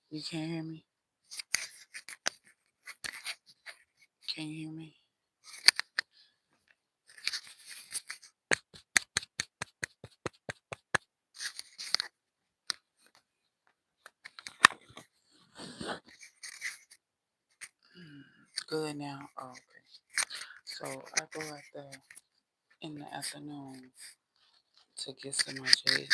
You can't hear me? Can you hear me? Good now. Oh, okay. So I go out there in the afternoon to get some of J.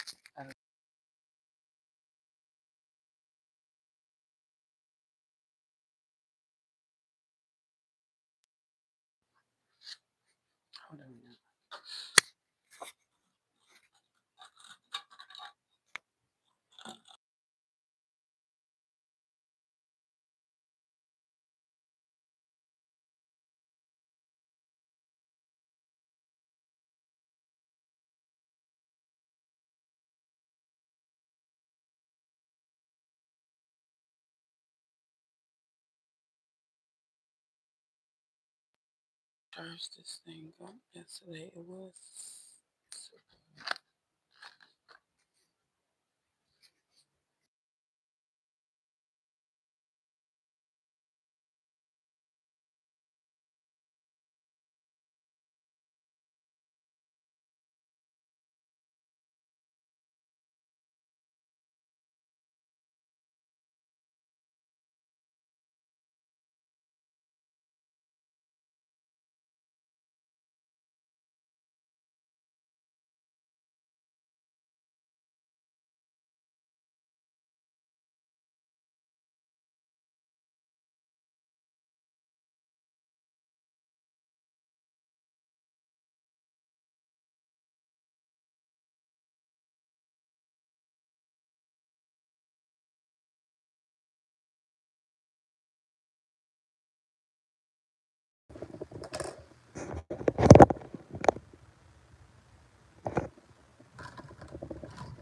Hold on now. Charge this thing up. Yesterday it was.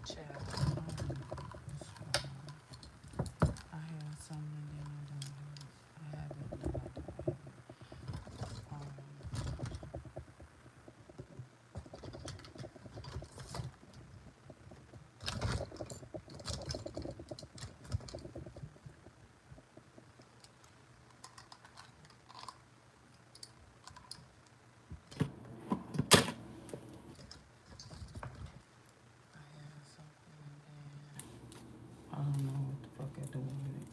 Child. I had something and then I don't have it. I have it and then I don't have it. I had something and then I don't know what the fuck I do with it.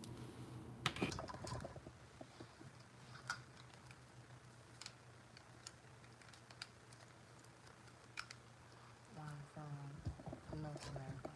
One from North America.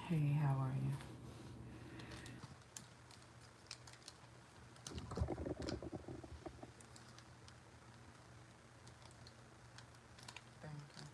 Hey, how are you? Thank you.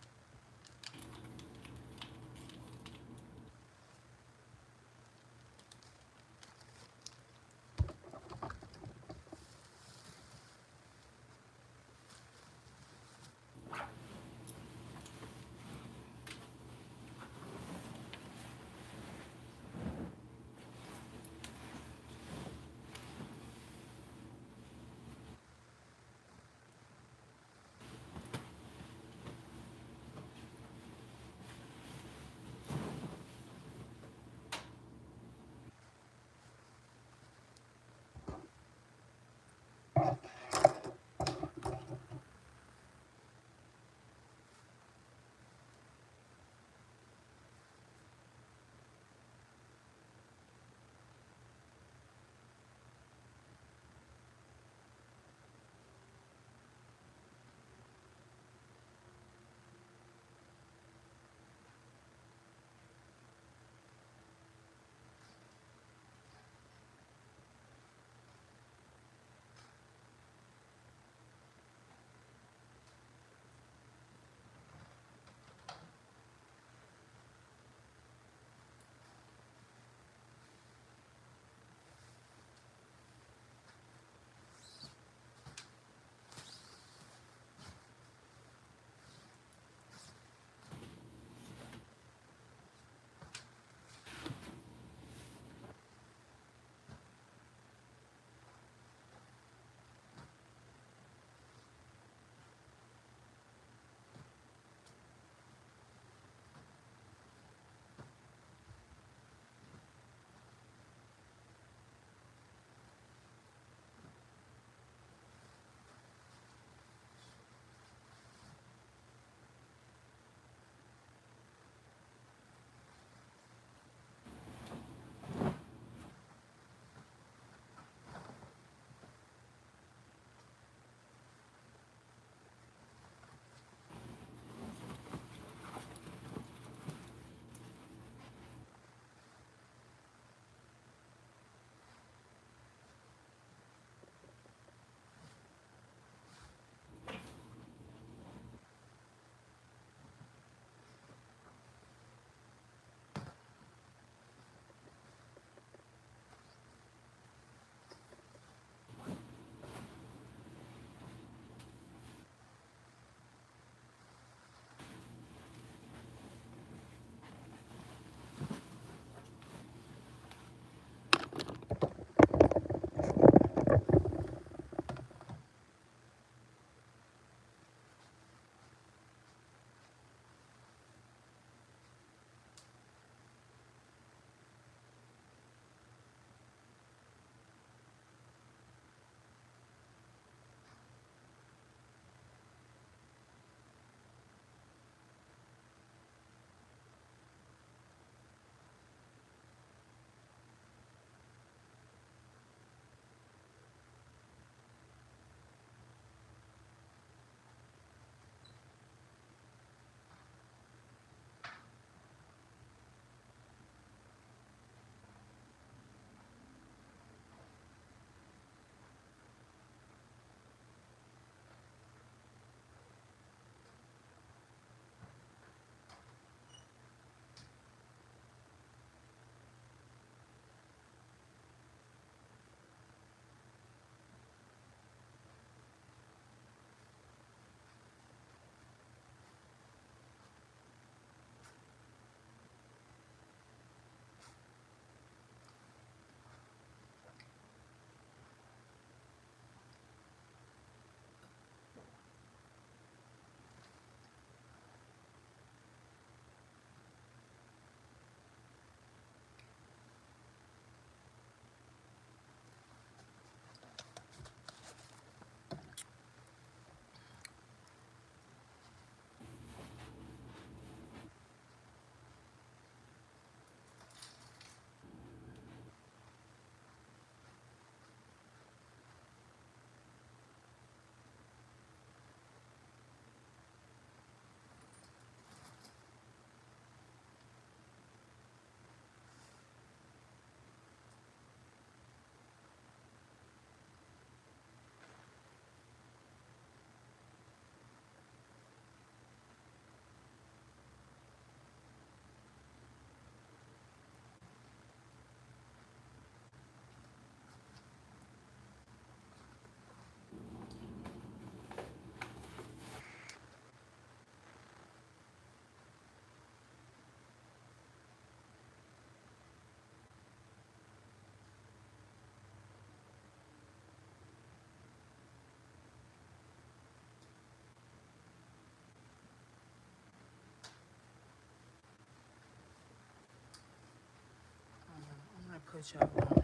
put y'all on.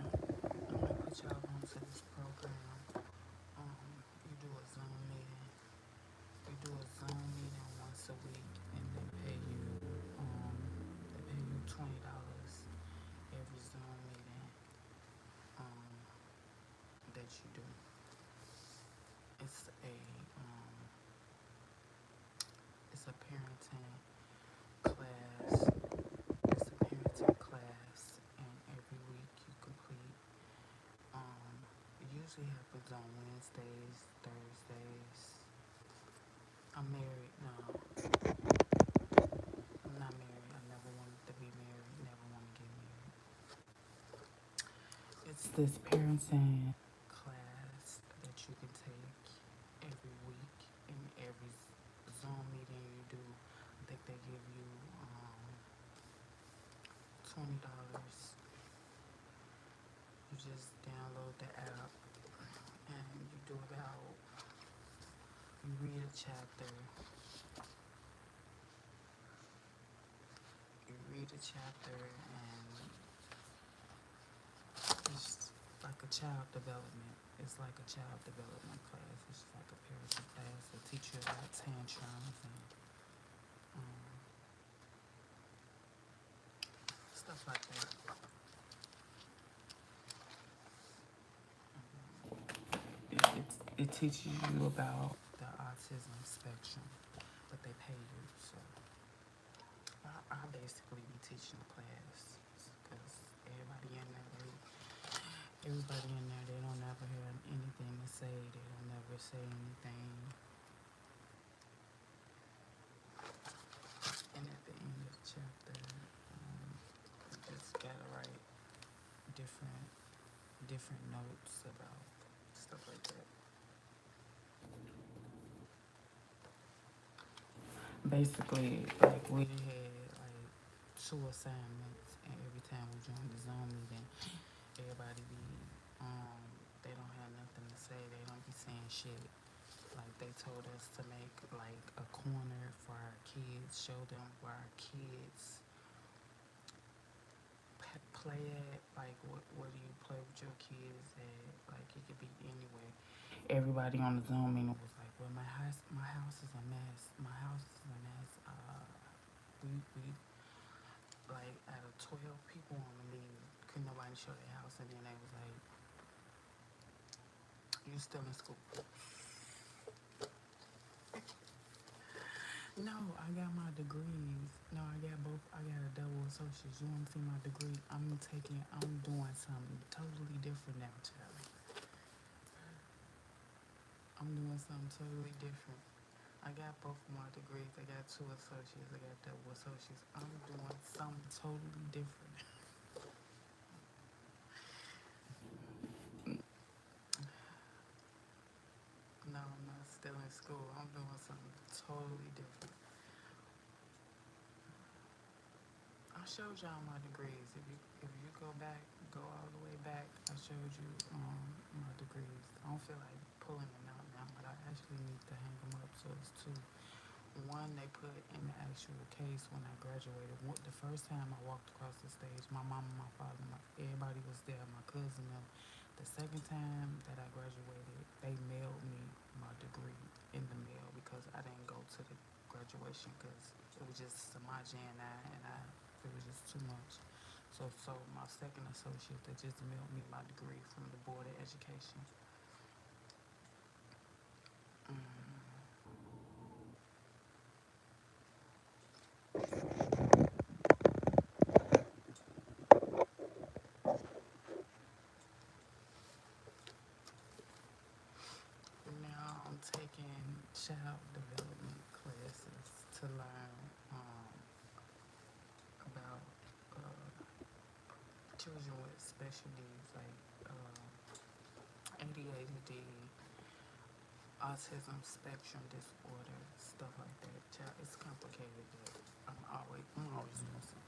I'm gonna put y'all onto this program. You do a Zoom meeting. You do a Zoom meeting once a week, and they pay you $20 every Zoom meeting um, that you do. It's a um, it's a parenting class. It's a parenting class, and every week you complete. It usually happens on Wednesdays, Thursdays. I'm married. No, I'm not married. I never wanted to be married. Never want to get married. It's this parenting class that you can take every week. In every Zoom meeting you do, I think they give you $20. You just download the app and you do about, you read a chapter. You read a chapter and it's like a child development. It's like a child development class. It's like a parenting class. They teach you about tantrums and stuff like that. It teaches you about the autism spectrum, but they pay you. So I basically be teaching the class because everybody in there, they don't ever have anything to say. They don't ever say anything. And at the end of the chapter, you just gotta write different notes about stuff like that. Basically, like we had like 2 assignments, and every time we join the Zoom meeting, everybody be they don't have nothing to say. They don't be saying shit. Like they told us to make like a corner for our kids, show them where our kids play at. Like where do you play with your kids at? Like it could be anywhere. Everybody on the Zoom meeting was like, "Well, my house is a mess. My house is a mess." We like out of 12 people on the meeting, couldn't nobody show their house, and then they was like, "You still in school?" No, I got my degrees. No, I got both. I got a double associate's. You want to see my degree? I'm doing something totally different now, Charlie. I'm doing something totally different. I got both of my degrees. I got 2 associates. I got double associates. I'm doing something totally different. No, I'm not still in school. I'm doing something totally different. I showed y'all my degrees. If you go back, go all the way back, I showed you my degrees. I don't feel like pulling them out now, but I actually need to hang them up. So it's 2. One they put in the actual case when I graduated. The first time I walked across the stage, my mom and my father, everybody was there, my cousin them. The second time that I graduated, they mailed me my degree in the mail because I didn't go to the graduation because it was just Samaji and it was just too much. So my second associate, they just mailed me my degree from the Board of Education. Now I'm taking child development classes to learn about children with special needs like ADHD, autism spectrum disorder, stuff like that. Child, it's complicated, but I'm always doing something.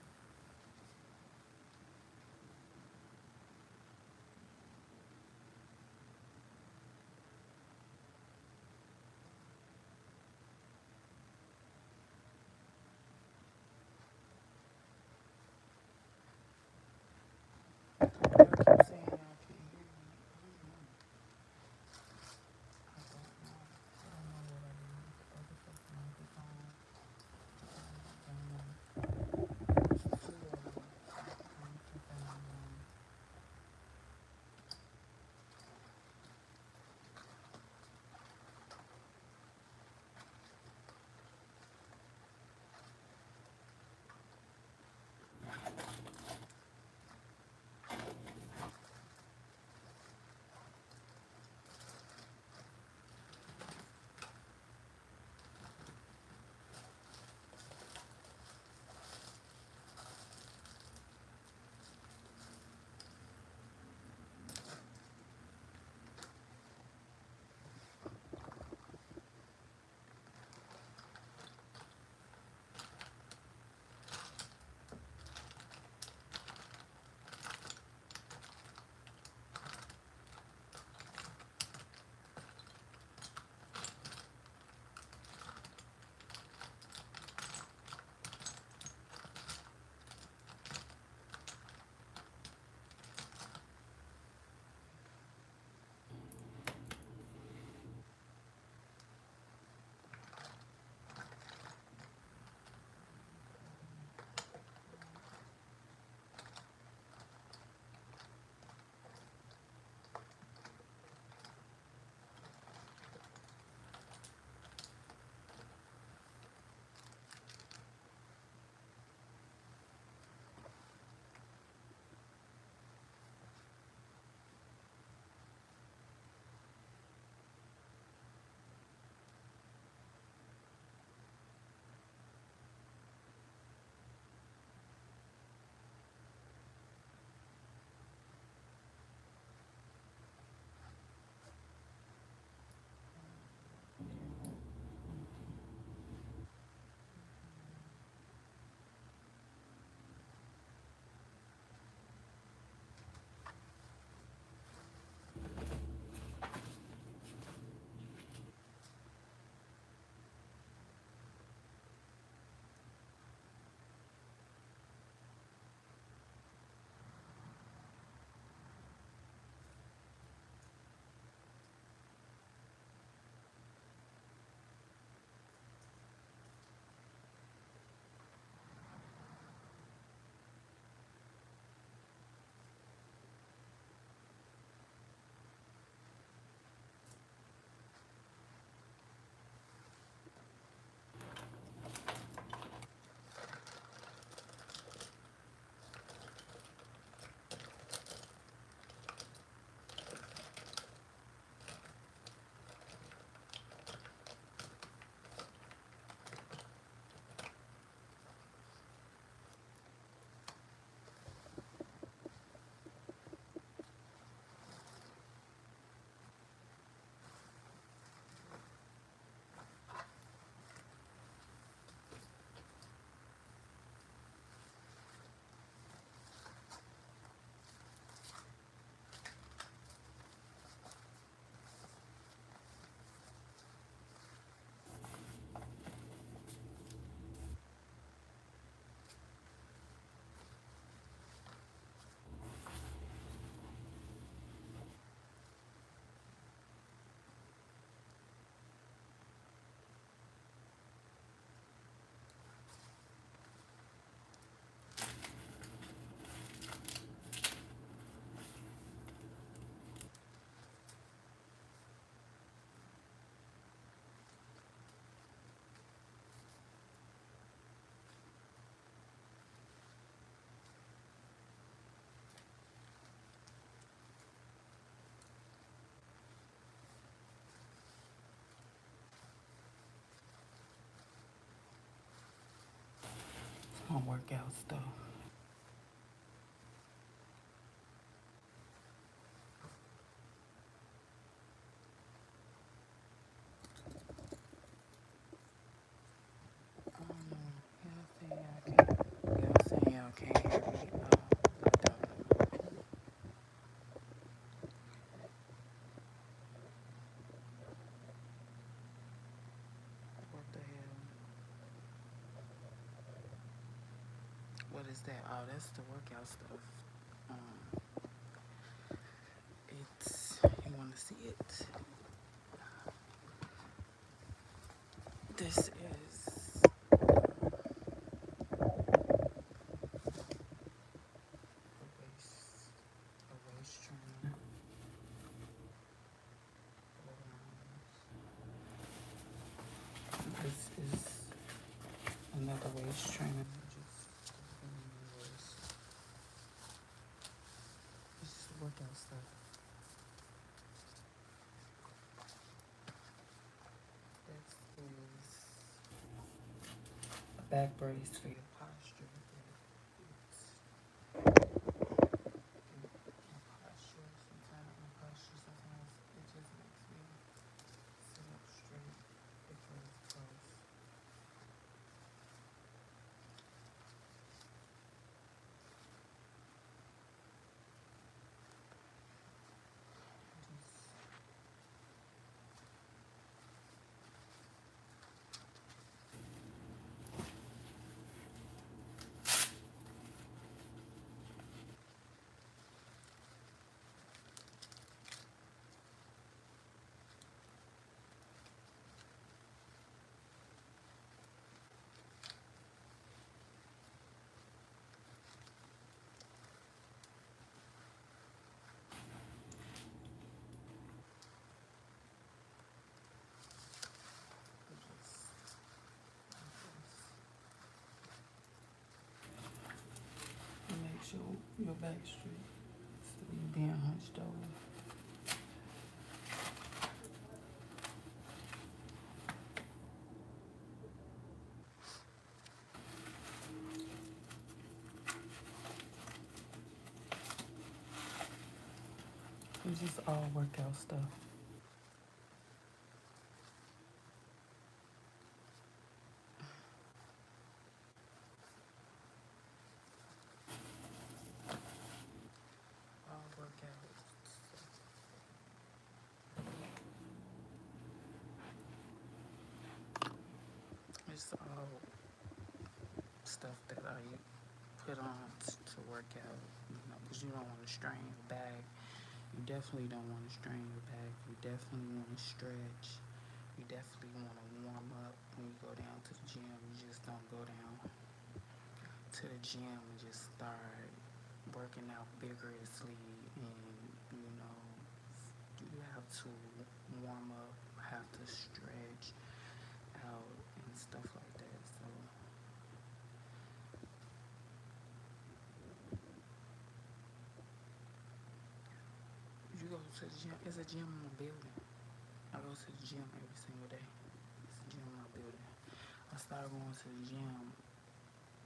my workout stuff. Y'all saying y'all can't hear me. I don't know. What the hell? What is that? Oh, that's the workout stuff. Um, you want to see it? This is a waist trainer. This is another waist trainer. Just workout stuff. This is a back brace for your posture. Sometimes it just makes me sit up straight because it's close. Make sure your back straight instead of you being hunched over. It's just all workout stuff. All workout. It's all stuff that I put on to work out, because you don't want to strain your back. You definitely don't want to strain your back. You definitely want to stretch. You definitely want to warm up when you go down to the gym. You just don't go down to the gym and just start working out vigorously, and you have to warm up, have to stretch out and stuff like that. So you go to the gym. It's a gym in my building. I go to the gym every single day. It's a gym in my building. I started going to the gym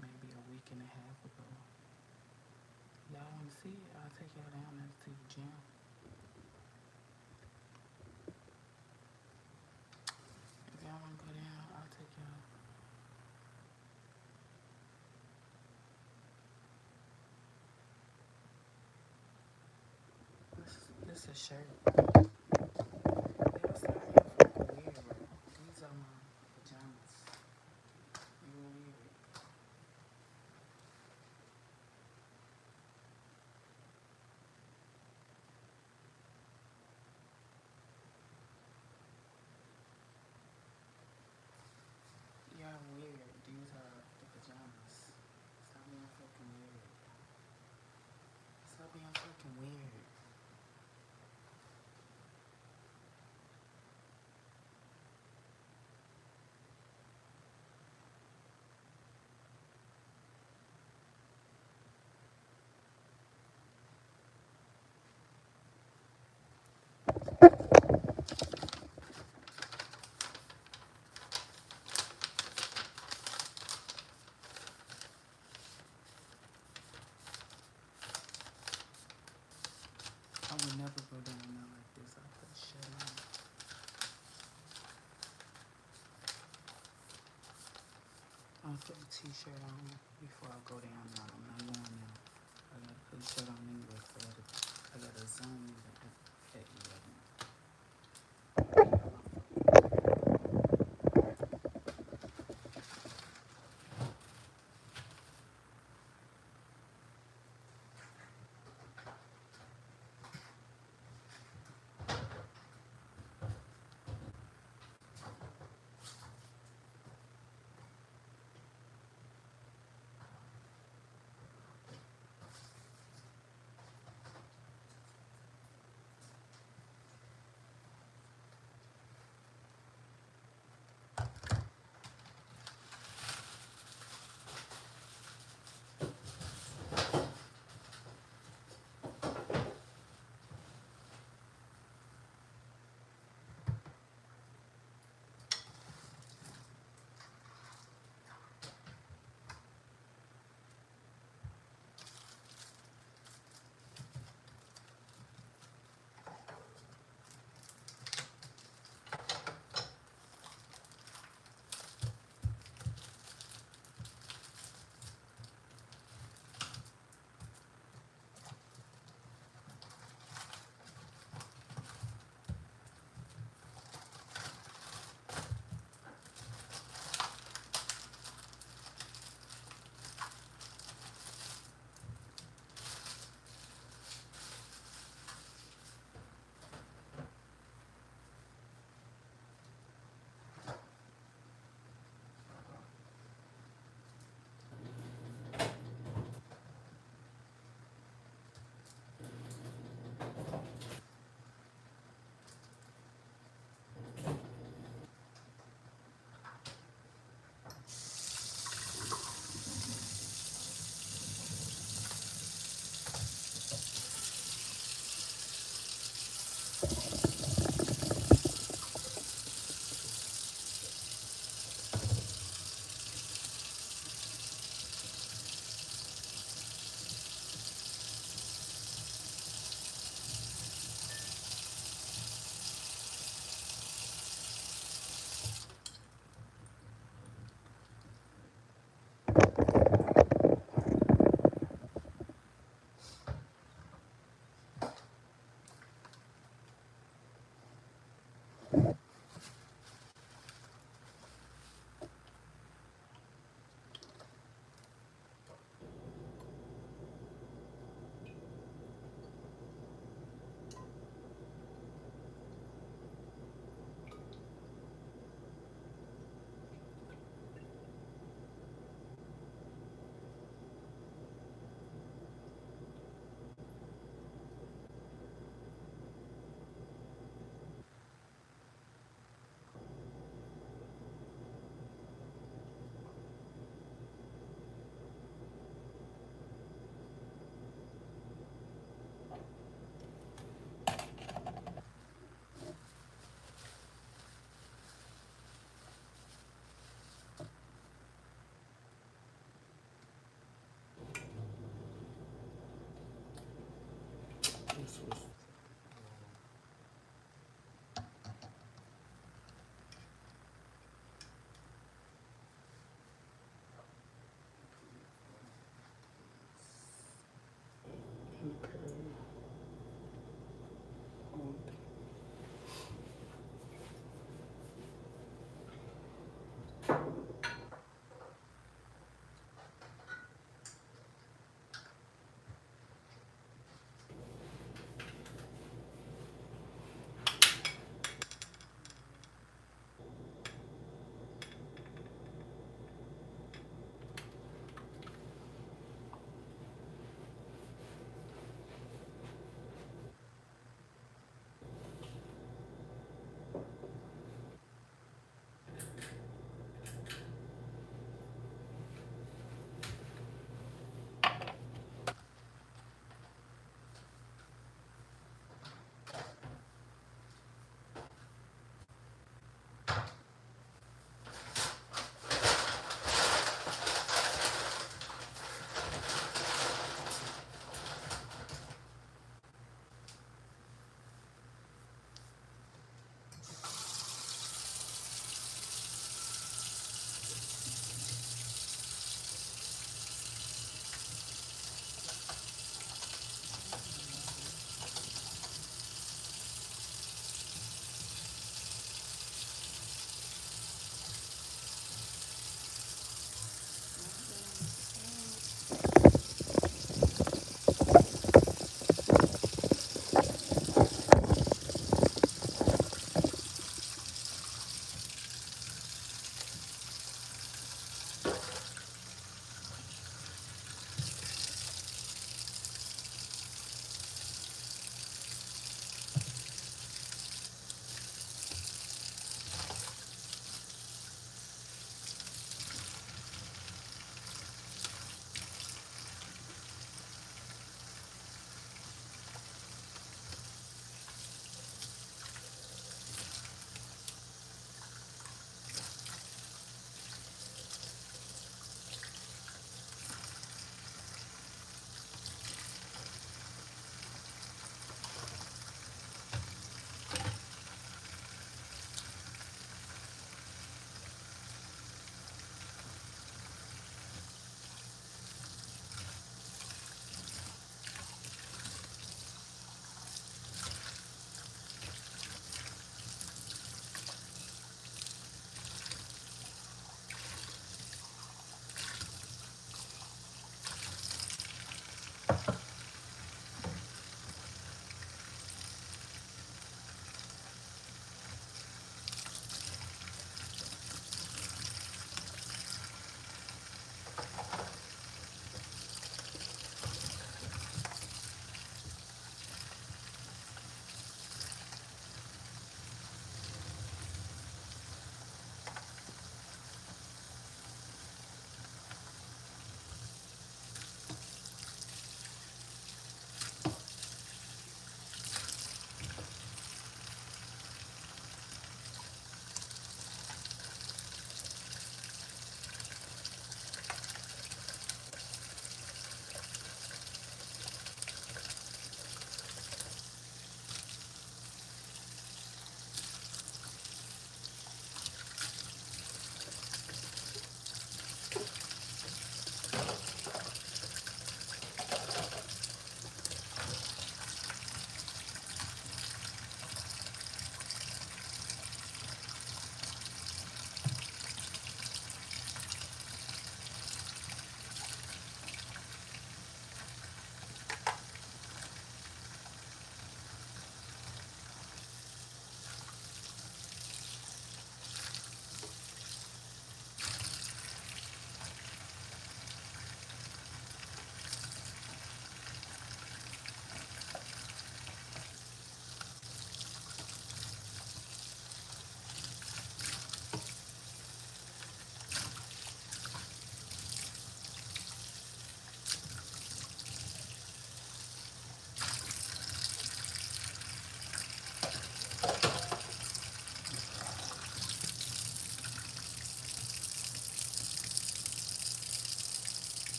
maybe a week and a half ago. Y'all want to see it? I'll take y'all down there to the gym. If y'all want to go down, I'll take y'all. This is a shirt. Y'all sorry, I'm fucking weird, bro. These are my pajamas. You weird. Y'all weird. These are the pajamas. Stop being fucking weird. Stop being fucking weird. I would never go down there like this. I put a shirt on. I'll put a t-shirt on before I go down there. I'm not going there. I gotta put a shirt on anyway, so I gotta zone at 11.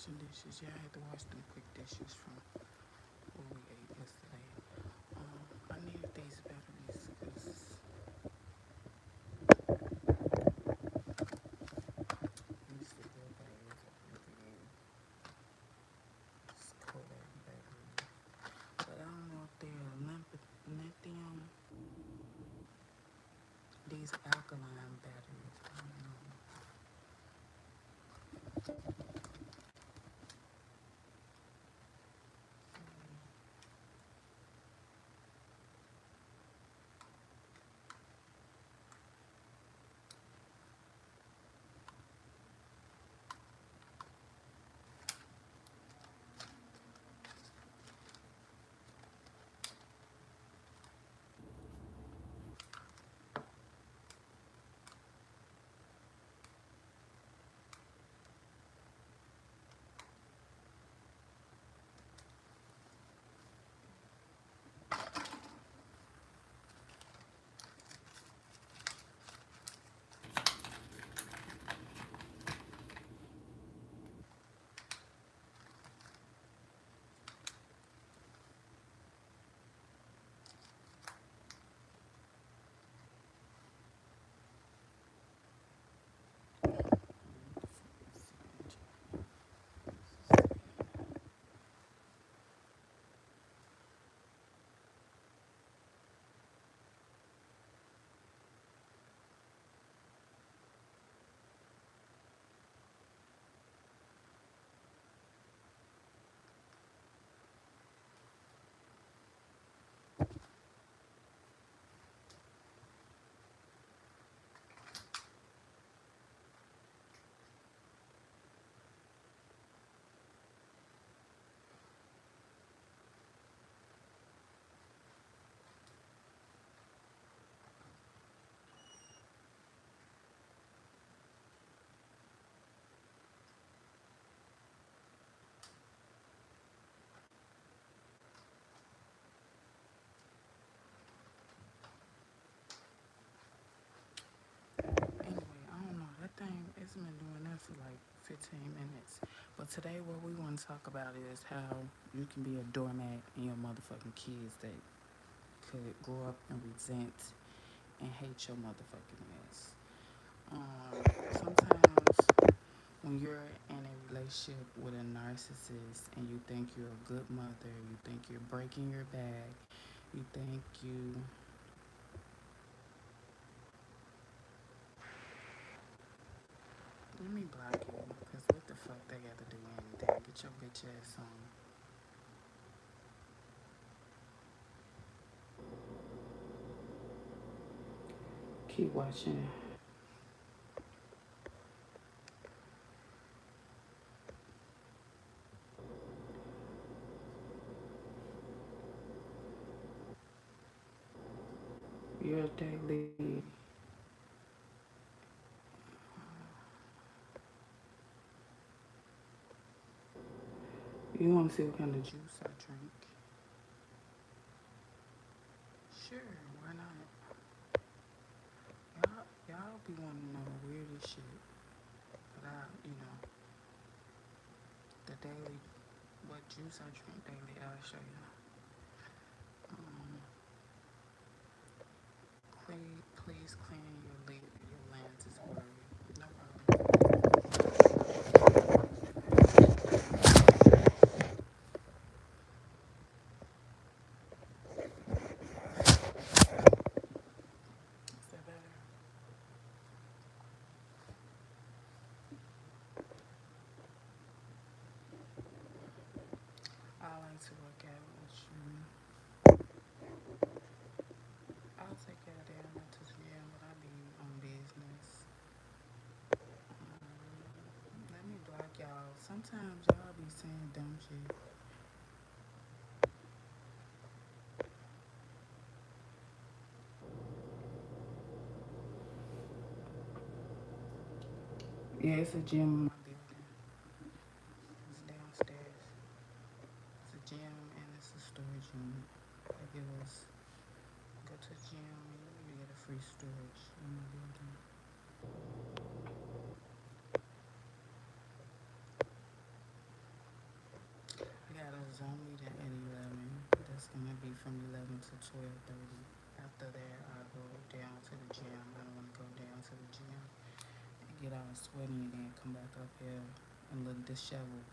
washing dishes. Yeah, I had to wash them quick dishes from what we ate yesterday. I needed these batteries because let me see what batteries I can get. It's Kodak batteries. But I don't know if they're lithium. These alkaline batteries. I don't know. Anyway, I don't know. That thing, it's been doing that for like 15 minutes. But today, what we want to talk about is how you can be a doormat in your motherfucking kids that could grow up and resent and hate your motherfucking ass. Sometimes when you're in a relationship with a narcissist and you think you're a good mother, you think you're breaking your back, you think you. Let me block you, because what the fuck they got to do anything? Get your bitch ass on. Keep watching. Your daily. You want to see what kind of juice I drink? Sure, why not? Y'all be wanting to know the weirdest shit. But the daily, what juice I drink daily, I'll show you. Um, please clean your lenses blurry. No problem. Is that better? I like to work out with you. I'll take care of that. I'm not to the gym, but I be on business. Let me block y'all. Sometimes y'all be saying dumb shit. Yeah, it's a gym in my building. It's downstairs. It's a gym and it's a storage unit. They give us go to the gym and you get a free storage in my building. from 11 to 12:30. After that, I go down to the gym. I don't want to go down to the gym and get all sweaty and then come back up here and look disheveled.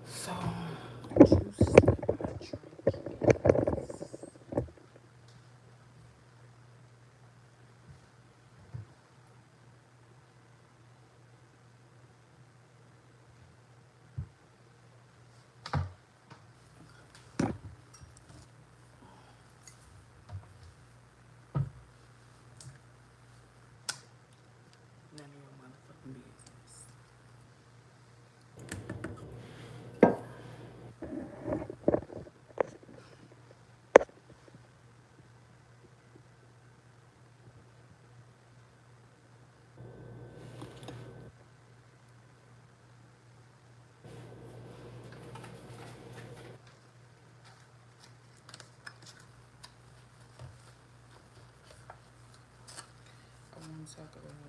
So, juice that I drink is none of your motherfucking business. I want to talk about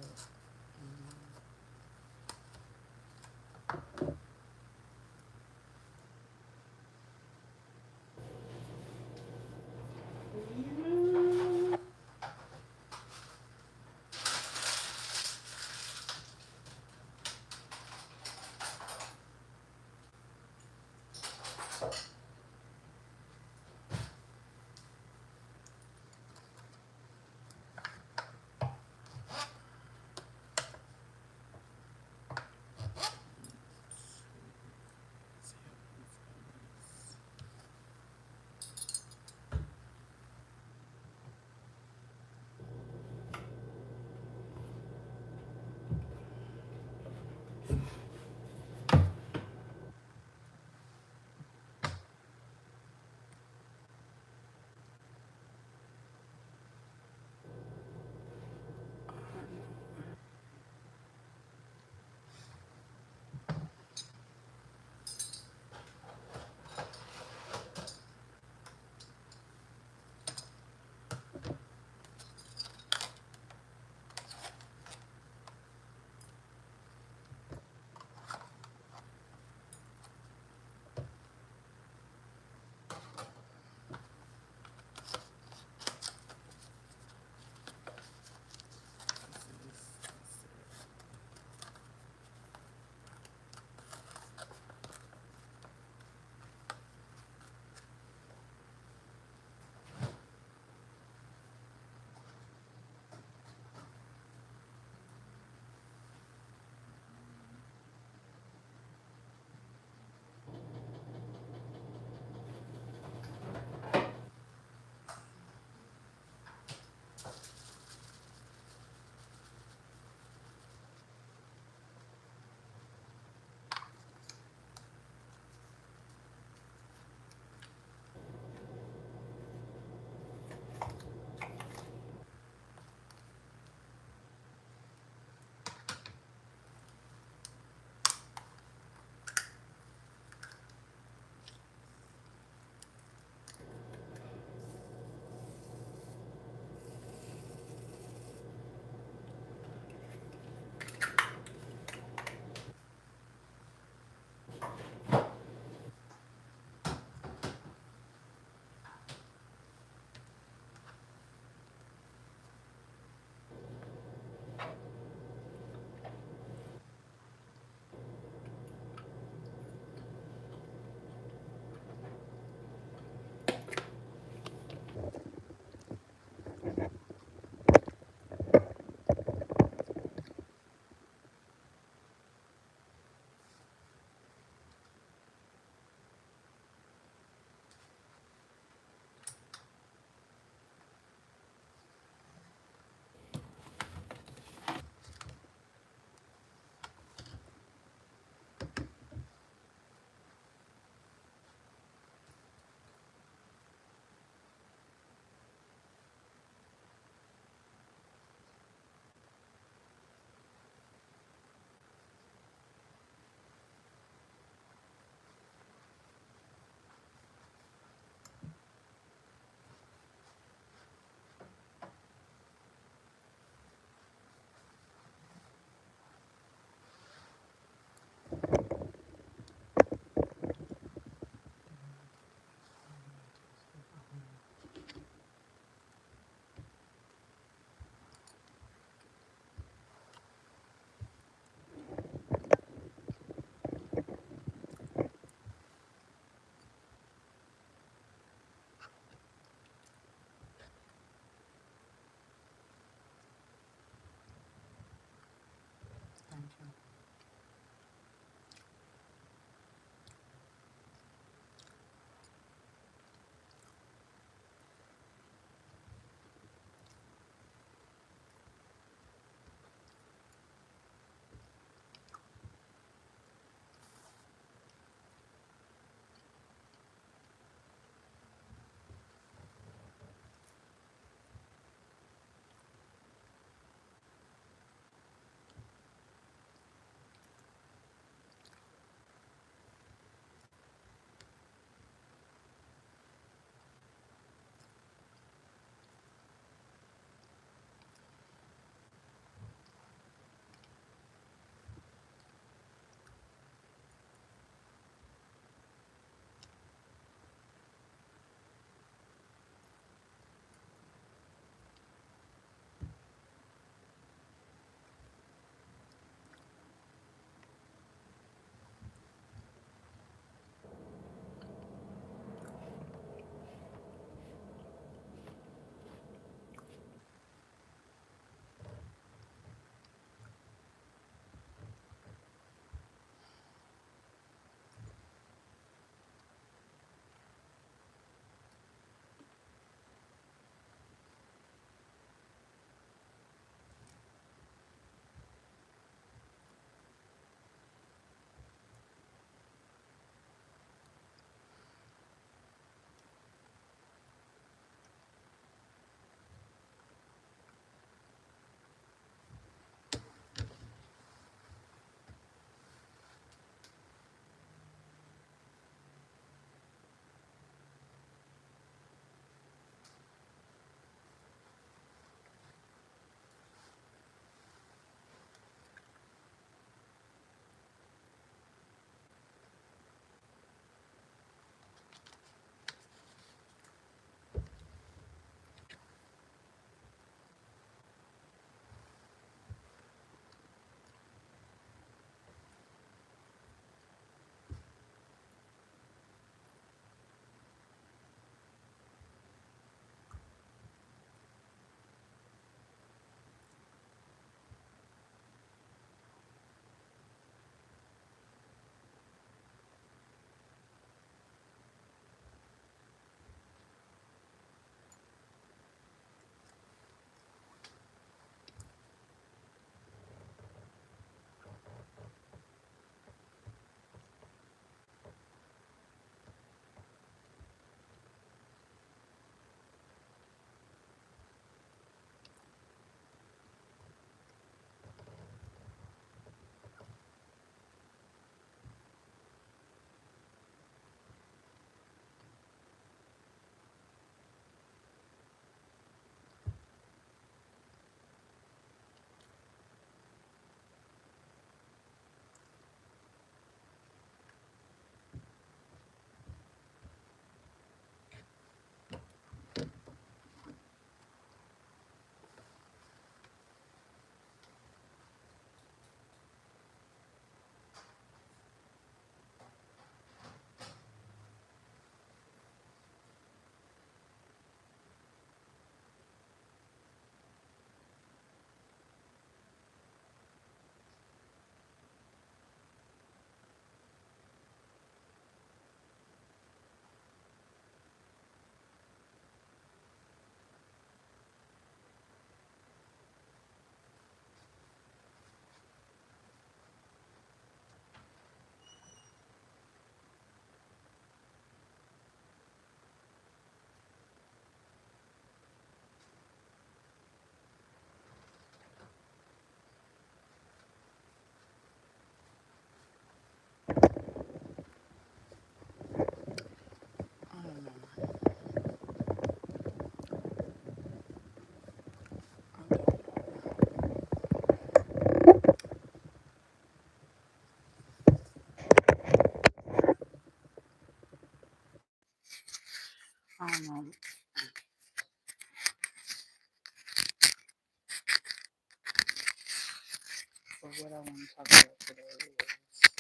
But what I want to talk about today is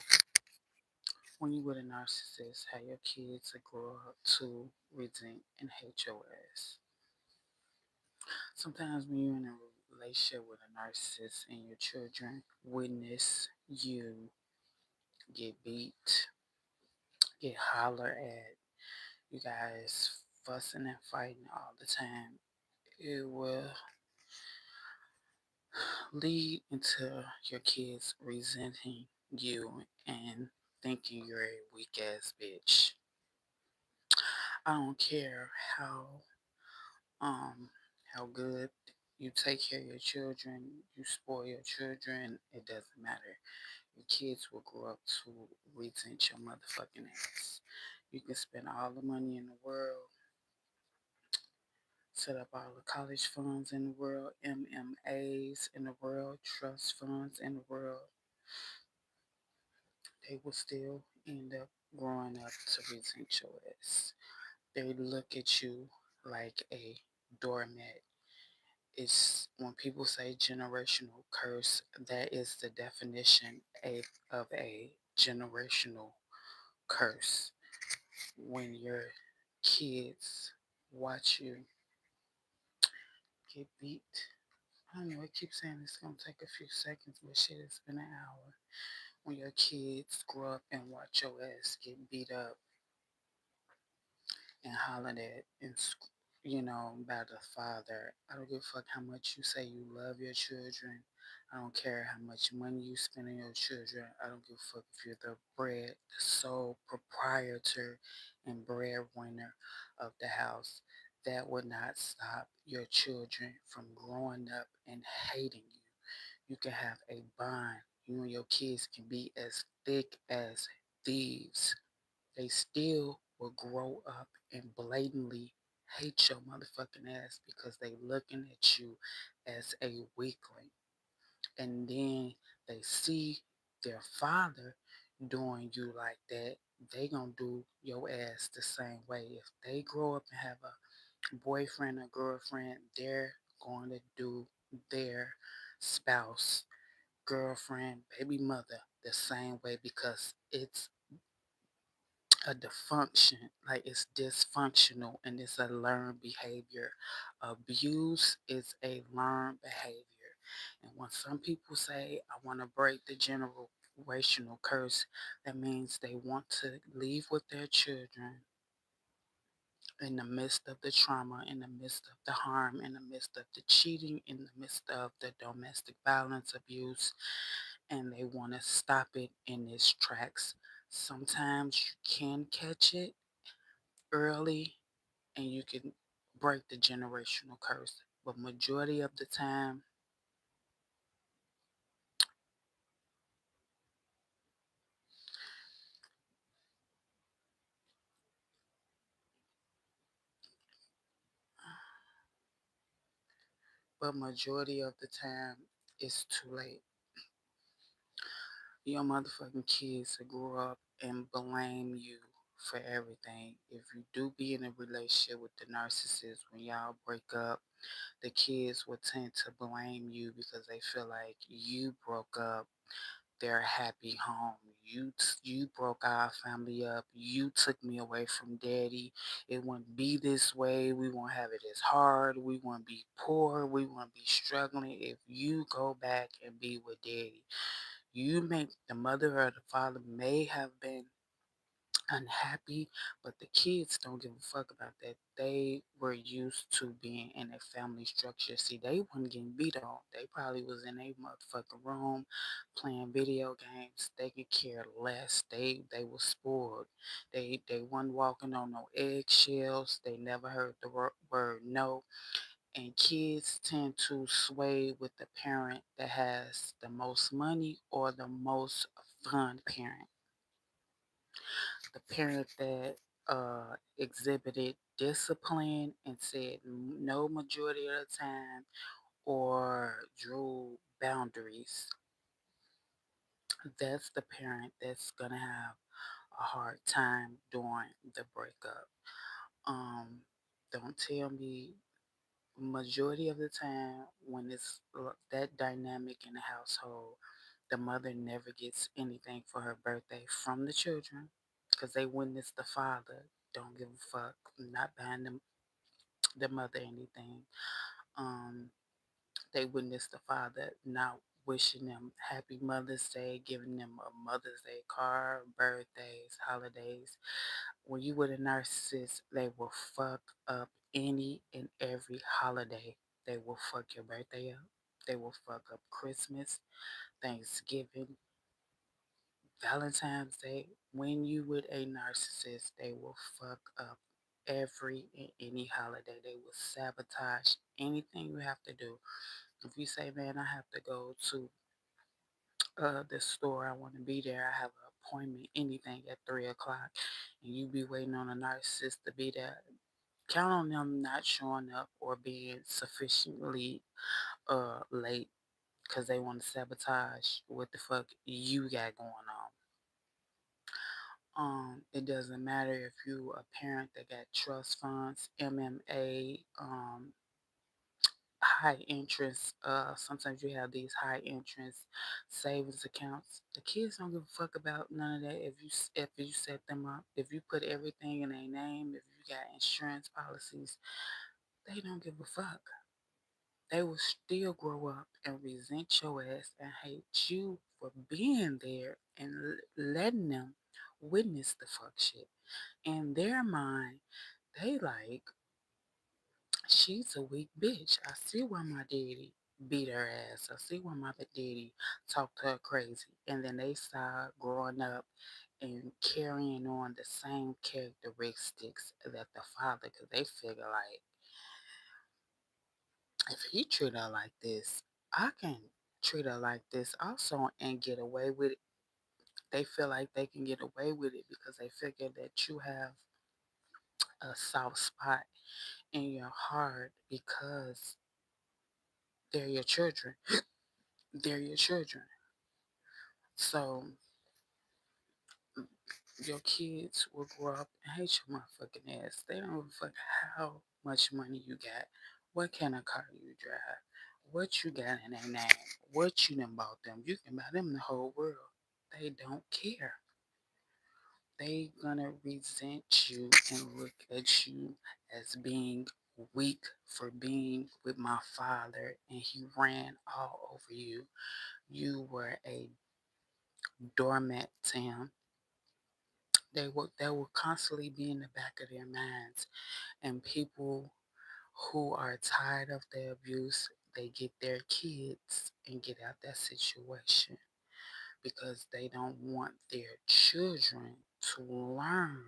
when you with a narcissist, how your kids will grow up to resent and hate your ass. Sometimes when you're in a relationship with a narcissist and your children witness you get beat, get hollered at, you guys fussing and fighting all the time, it will lead into your kids resenting you and thinking you're a weak ass bitch. I don't care um how good you take care of your children, you spoil your children, it doesn't matter. Your kids will grow up to resent your motherfucking ass. You can spend all the money in the world, set up all the college funds in the world, MMAs in the world, trust funds in the world. They will still end up growing up to resent your ass. They look at you like a doormat. It's when people say generational curse, that is the definition of a generational curse. When your kids watch you get beat, I don't know, it keeps saying it's gonna take a few seconds, but shit, it's been an hour. When your kids grow up and watch your ass get beat up and hollered at and by the father. I don't give a fuck how much you say you love your children. I don't care how much money you spend on your children. I don't give a fuck if you're the sole proprietor and breadwinner of the house. That would not stop your children from growing up and hating you. You can have a bond. You and your kids can be as thick as thieves. They still will grow up and blatantly hate your motherfucking ass because they looking at you as a weakling. And then they see their father doing you like that, they gonna do your ass the same way. If they grow up and have a boyfriend or girlfriend, they're going to do their spouse, girlfriend, baby mother the same way because it's a dysfunction, like it's dysfunctional and it's a learned behavior. Abuse is a learned behavior. And when some people say, I want to break the generational curse, that means they want to leave with their children in the midst of the trauma, in the midst of the harm, in the midst of the cheating, in the midst of the domestic violence abuse, and they want to stop it in its tracks. Sometimes you can catch it early and you can break the generational curse. But majority of the time, it's too late. Your motherfucking kids will grow up and blame you for everything. If you do be in a relationship with the narcissist, when y'all break up, the kids will tend to blame you because they feel like you broke up their happy home. You broke our family up. You took me away from daddy. It wouldn't be this way. We won't have it as hard. We won't be poor. We won't be struggling if you go back and be with daddy. The mother or the father may have been unhappy, but the kids don't give a fuck about that. They were used to being in a family structure. See, they weren't getting beat on. They probably was in a motherfucking room playing video games. They could care less. They were spoiled. They weren't walking on no eggshells. They never heard the word no. And kids tend to sway with the parent that has the most money or the most fun parent, the parent that exhibited discipline and said no majority of the time or drew boundaries. That's the parent that's gonna have a hard time during the breakup. Um, don't tell me majority of the time when it's that dynamic in the household, The mother never gets anything for her birthday from the children because they witness the father. Don't give a fuck. Not buying the mother anything. Um, they witness the father not wishing them happy Mother's Day, giving them a Mother's Day card, birthdays, holidays. When you with a narcissist, they will fuck up any and every holiday. They will fuck your birthday up. They will fuck up Christmas, Thanksgiving, Valentine's Day. When you with a narcissist, they will fuck up every and any holiday. They will sabotage anything you have to do. If you say, man, I have to go to the store, I want to be there, I have an appointment, anything at 3 o'clock, and you be waiting on a narcissist to be there, count on them not showing up or being sufficiently late because they want to sabotage what the fuck you got going on. It doesn't matter if you a parent that got trust funds, MMA, high interest. Sometimes you have these high interest savings accounts. The kids don't give a fuck about none of that. If you set them up, if you put everything in their name, if you got insurance policies, they don't give a fuck. They will still grow up and resent your ass and hate you for being there and letting them witness the fuck shit. In their mind, they like, she's a weak bitch. I see why my daddy beat her ass. I see why my daddy talked to her crazy. And then they start growing up and carrying on the same characteristics that the father, because they figure like, if he treat her like this, I can treat her like this also and get away with it. They feel like they can get away with it because they figure that you have a soft spot in your heart because they're your children. They're your children. So your kids will grow up and hate your motherfucking ass. They don't give a fuck how much money you got, what kind of car you drive, what you got in their name, what you done bought them. You can buy them the whole world. They don't care. They gonna resent you and look at you as being weak for being with my father and he ran all over you. You were a doormat to him. They will constantly be in the back of their minds. And people who are tired of the abuse, they get their kids and get out that situation because they don't want their children to learn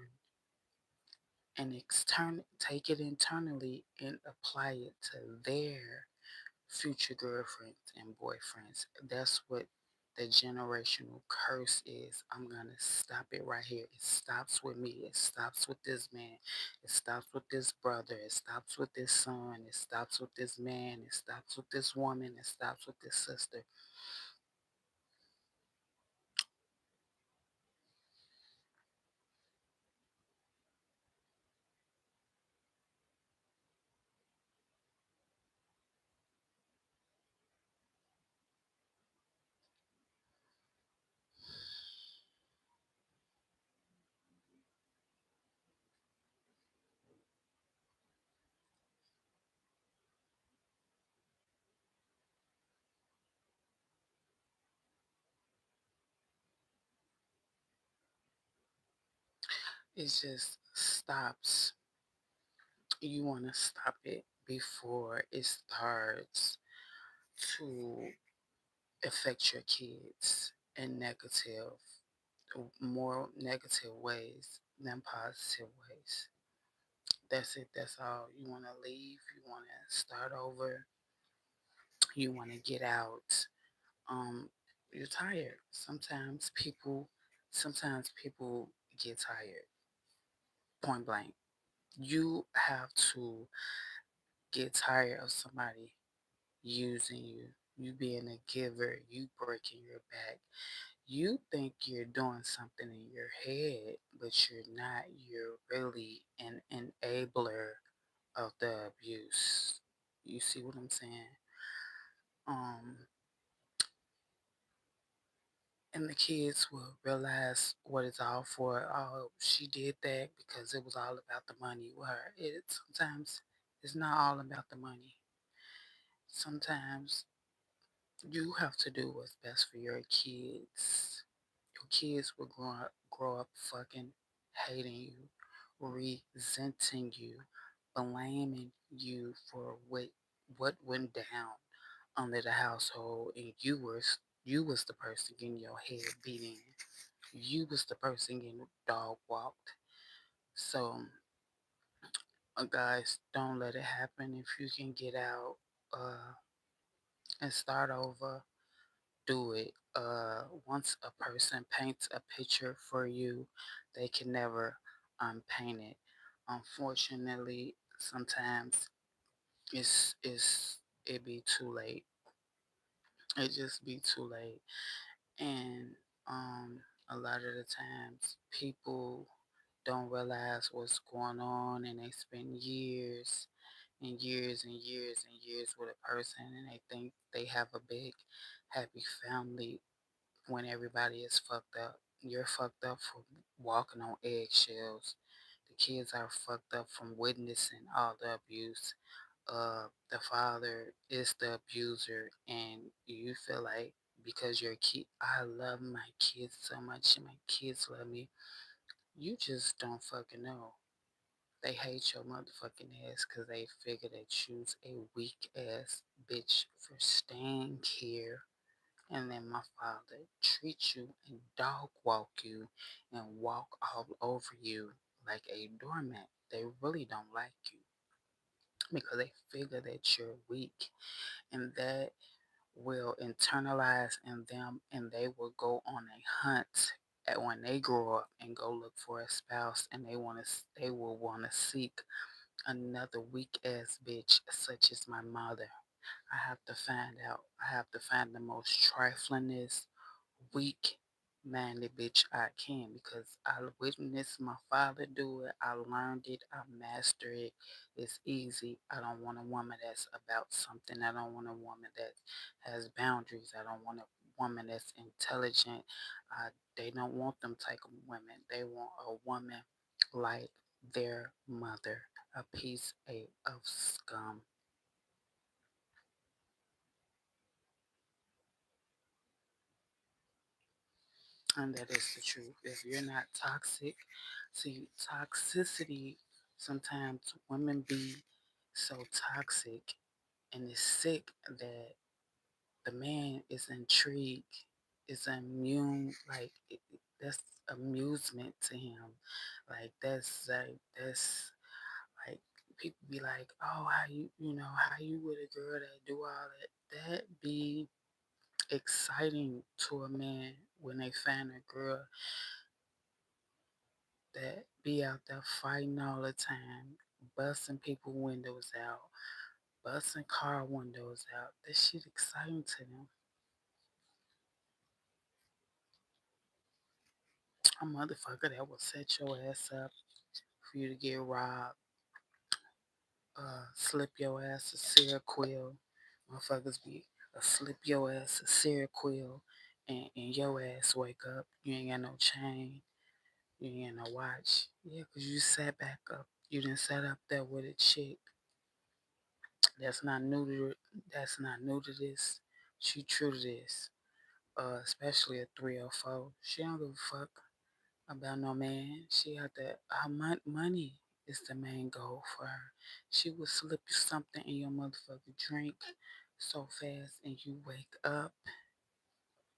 and take it internally and apply it to their future girlfriends and boyfriends. That's what the generational curse is. I'm going to stop it right here. It stops with me. It stops with this man. It stops with this brother. It stops with this son. It stops with this man. It stops with this woman. It stops with this sister. It just stops. You want to stop it before it starts to affect your kids in more negative ways than positive ways. That's it. That's all. You want to leave. You want to start over. You want to get out. Um, you're tired. Sometimes people get tired. Point blank. You have to get tired of somebody using you. You being a giver. You breaking your back. You think you're doing something in your head, but you're not. You're really an enabler of the abuse. You see what I'm saying? Um, And the kids will realize what it's all for. Oh, she did that because it was all about the money with her. Sometimes it's not all about the money. Sometimes you have to do what's best for your kids. Your kids will grow up fucking hating you, resenting you, blaming you for what went down under the household, and you was the person getting your head beat in. You was the person getting dog walked. So, guys, don't let it happen. If you can get out and start over, do it. Once a person paints a picture for you, they can never unpaint it. Unfortunately, sometimes it be too late. It just be too late. And a lot of the times people don't realize what's going on, and they spend years and years and years and years with a person, and they think they have a big happy family when everybody is fucked up. You're fucked up for walking on eggshells. The kids are fucked up from witnessing all the abuse. The father is the abuser, and you feel like because you're a kid, I love my kids so much, and my kids love me. You just don't fucking know. They hate your motherfucking ass because they figure that you's a weak ass bitch for staying here, and then my father treat you and dog walk you and walk all over you like a doormat. They really don't like you because they figure that you're weak, and that will internalize in them, and they will go on a hunt at when they grow up and go look for a spouse, and they will want to seek another weak ass bitch such as my mother. I have to find out. I have to find the most triflingest, weak minded bitch I can, because I witnessed my father do it. I learned it. I mastered it. It's easy. I don't want a woman that's about something. I don't want a woman that has boundaries. I don't want a woman that's intelligent. They don't want them type of women. They want a woman like their mother, a piece of scum. And that is the truth. If you're not toxic, see, toxicity, sometimes women be so toxic and it's sick that the man is intrigued, is immune, like that's amusement to him. That's like people be like, oh, how how you with a girl that do all that? That be exciting to a man when they find a girl that be out there fighting all the time, busting people windows out, busting car windows out. That shit exciting to them. A motherfucker that will set your ass up for you to get robbed, slip your ass a Seroquel. Motherfuckers be slip your ass a Seroquel, and your ass wake up. You ain't got no chain. You ain't got no watch. Yeah, 'cause you sat back up. You didn't sat up there with a chick that's not new to that's not new to this. She true to this. Especially a 304. She don't give a fuck about no man. She out there. Her money is the main goal for her. She will slip you something in your motherfucking drink so fast, and you wake up.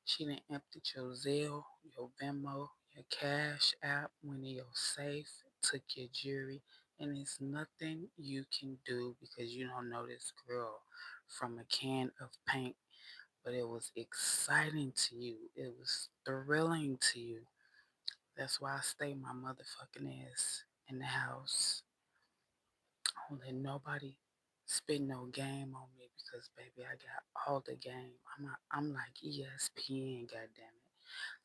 She done emptied your Zelle, your Venmo, your Cash App, went in your safe, took your jewelry, and it's nothing you can do because you don't know this girl from a can of paint. But it was exciting to you. It was thrilling to you. That's why I stay my motherfucking ass in the house. I don't let nobody spit no game on me because baby, I got all the game. I'm like ESPN, goddamn it.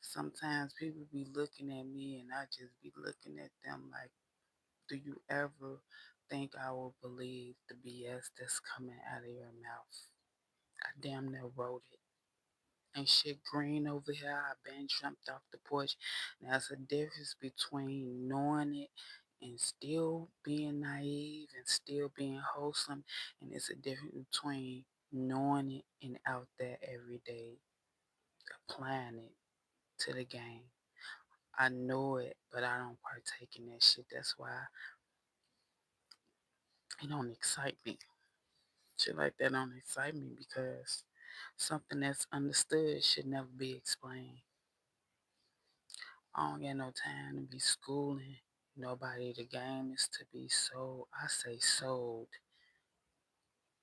Sometimes people be looking at me and I just be looking at them like, do you ever think I will believe the BS that's coming out of your mouth? I damn near wrote it. Ain't shit green over here. I been jumped off the porch. Now, there's a difference between knowing it and still being naive and still being wholesome. And it's a difference between knowing it and out there every day applying it to the game. I know it, but I don't partake in that shit. That's why it don't excite me. Shit like that don't excite me because something that's understood should never be explained. I don't get no time to be schooling nobody. The game is to be sold. I say sold,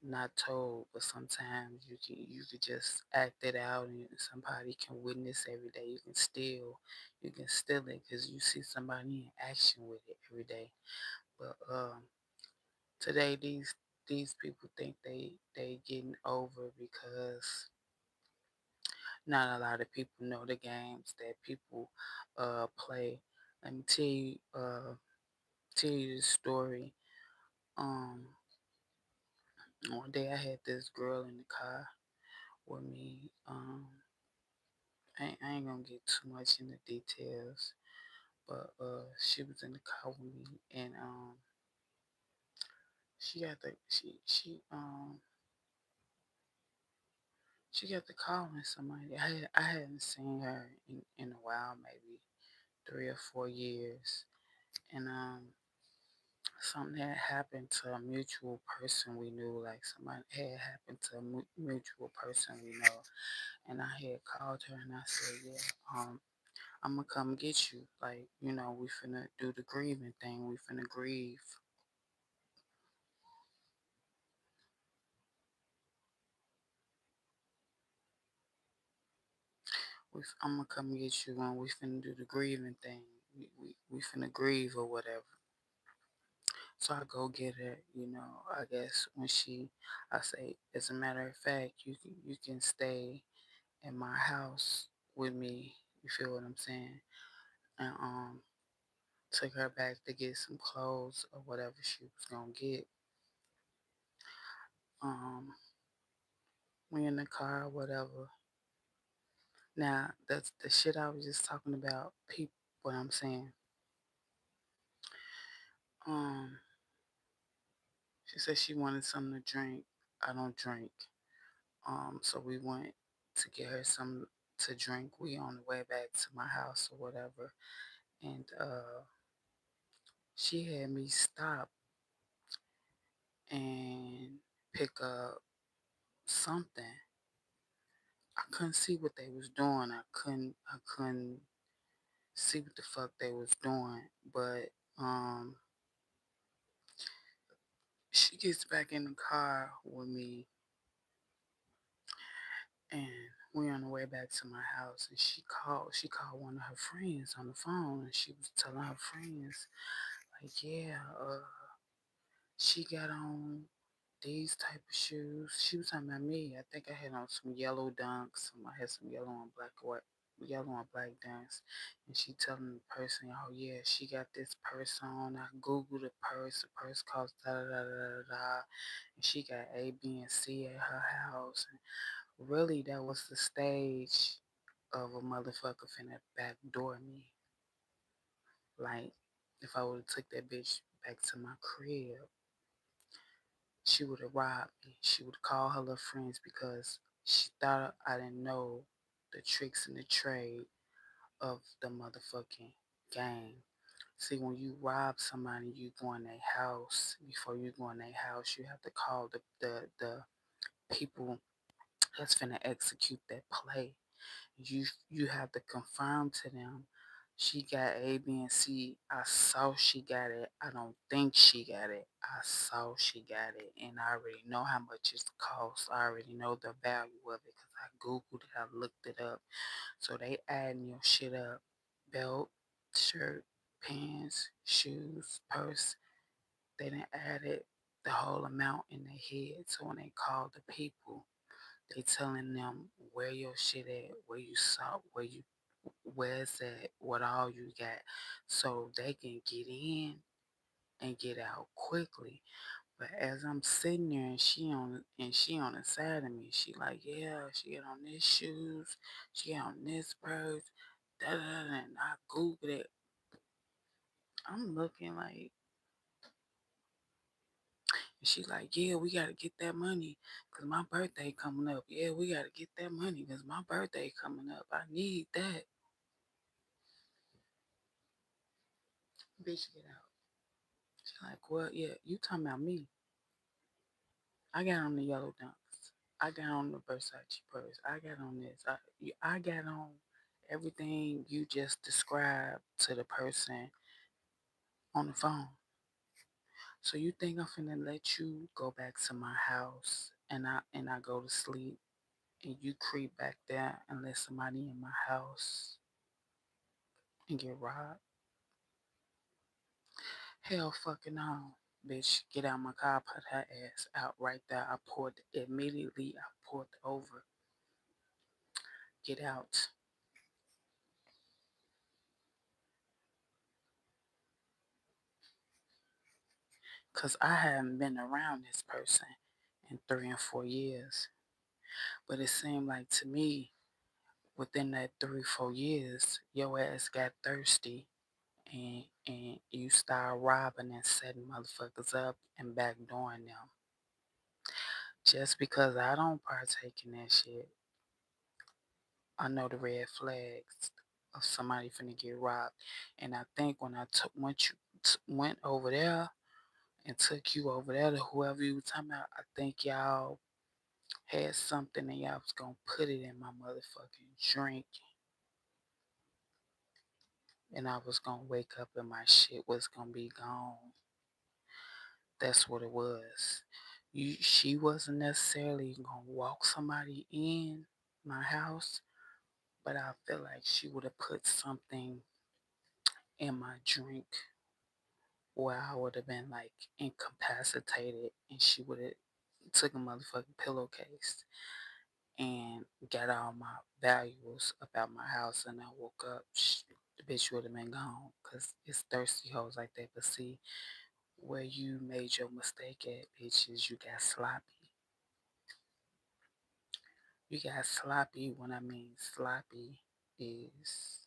not told. But sometimes you can just act it out, and somebody can witness every day. You can steal it because you see somebody in action with it every day. But today these people think they getting over because not a lot of people know the games that people play. Let me tell you the story. Um, One day I had this girl in the car with me. I ain't gonna get too much into details, but she was in the car with me, and she got the she got the calling somebody. I hadn't seen her in a while, maybe 3 or 4 years, and something had happened to a mutual person we knew. Like somebody had happened to a mutual person we know, and I had called her and I said, yeah, I'm gonna come get you. Like, we finna do the grieving thing. We finna grieve. I'm gonna come get you and we finna do the grieving thing. We finna grieve or whatever. So I go get her, I guess when I say, as a matter of fact, you can stay in my house with me. You feel what I'm saying? And took her back to get some clothes or whatever she was gonna get. Um, we in the car or whatever. Now that's the shit I was just talking about. People, what I'm saying. Um, she said she wanted something to drink. I don't drink. So we went to get her some to drink. We on the way back to my house or whatever, and she had me stop and pick up something. I couldn't see what they was doing. I couldn't see what the fuck they was doing. But she gets back in the car with me, and we on the way back to my house, and she called one of her friends on the phone, and she was telling her friends like, yeah, she got on these type of shoes. She was talking about me. I think I had on some yellow dunks. I had some yellow and black white yellow and black dunks. And she telling the person, oh yeah, she got this purse on. I Googled the purse. The purse cost da da da da da da. And she got A, B, and C at her house. And really, that was the stage of a motherfucker finna backdoor me. Like, if I would have took that bitch back to my crib, she would have robbed me. She would call her little friends because she thought I didn't know the tricks and the trade of the motherfucking game. See, when you rob somebody, you go in their house. Before you go in their house, you have to call the people that's finna execute that play. You have to confirm to them she got A, B, and C. I saw she got it. I don't think she got it. I saw she got it, and I already know how much it costs. I already know the value of it because I googled it. I looked it up. So they adding your shit up: belt, shirt, pants, shoes, purse. They didn't add it the whole amount in their head. So when they call the people, they telling them where your shit at, where you saw, where's that, what all you got, so they can get in and get out quickly. But as I'm sitting there and she on the side of me, she like, yeah, she get on this shoes, she get on this purse, da da da, and I Google it. I'm looking like, and she like, yeah, we gotta get that money, cause my birthday coming up. Yeah, we gotta get that money, cause my birthday coming up. I need that. Bitch, get out. She like, well, yeah, you talking about me. I got on the yellow dunks. I got on the Versace purse. I got on this. I got on everything you just described to the person on the phone. So you think I'm finna let you go back to my house and I go to sleep and you creep back there and let somebody in my house and get robbed? Hell fucking no. Bitch, get out my car, put her ass out right there. I pulled over. Get out. Cause I haven't been around this person in 3 and 4 years. But it seemed like to me, within that 3, 4 years, your ass got thirsty and you start robbing and setting motherfuckers up and backdooring them. Just because I don't partake in that shit, I know the red flags of somebody finna get robbed. And I think when I took once you went over there and took you over there to whoever you were talking about, I think y'all had something and y'all was gonna put it in my motherfucking drink and I was gonna wake up and my shit was gonna be gone. That's what it was. She wasn't necessarily gonna walk somebody in my house, but I feel like she would have put something in my drink where I would have been like incapacitated and she would have took a motherfucking pillowcase and got all my valuables about my house and I woke up, the bitch would have been gone because it's thirsty hoes like that. But see, where you made your mistake at, bitch, is you got sloppy. You got sloppy. When I mean sloppy is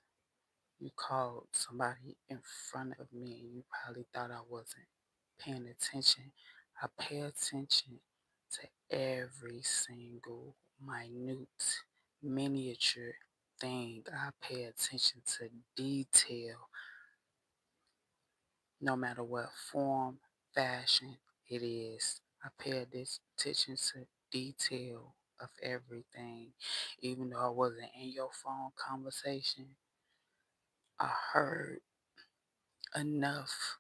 you called somebody in front of me and you probably thought I wasn't paying attention. I pay attention to every single minute miniature thing. I pay attention to detail no matter what form, fashion it is. I pay attention to detail of everything. Even though I wasn't in your phone conversation, I heard enough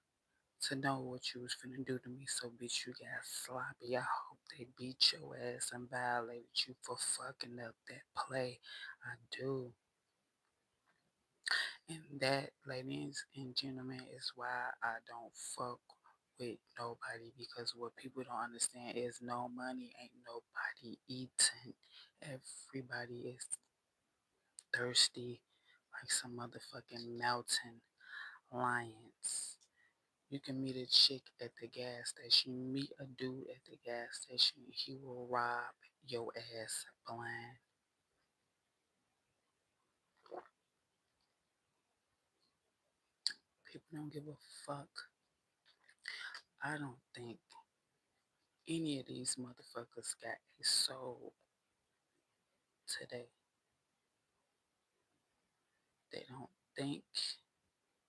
to know what you was finna do to me. So bitch, you got sloppy. I hope they beat your ass and violated you for fucking up that play. I do. And that, ladies and gentlemen, is why I don't fuck with nobody, because what people don't understand is no money ain't nobody eating. Everybody is thirsty like some motherfucking mountain lions. You can meet a chick at the gas station, meet a dude at the gas station, he will rob your ass blind. People don't give a fuck. I don't think any of these motherfuckers got a soul today. They don't think,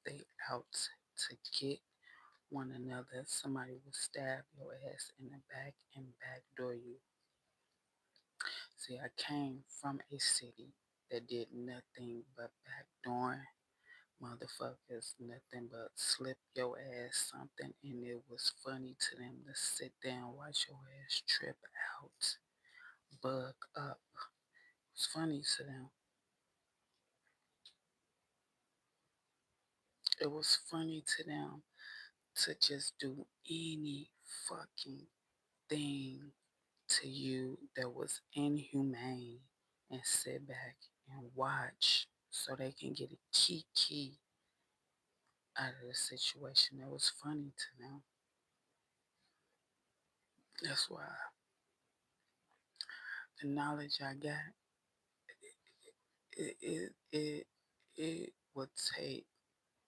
they out to get one another. Somebody will stab your ass in the back and backdoor you. See, I came from a city that did nothing but backdooring motherfuckers, nothing but slip your ass something, and it was funny to them to sit there and watch your ass trip out, bug up. It was funny to them. It was funny to them to just do any fucking thing to you that was inhumane and sit back and watch so they can get a key out of the situation. That was funny to them. That's why the knowledge I got, it would take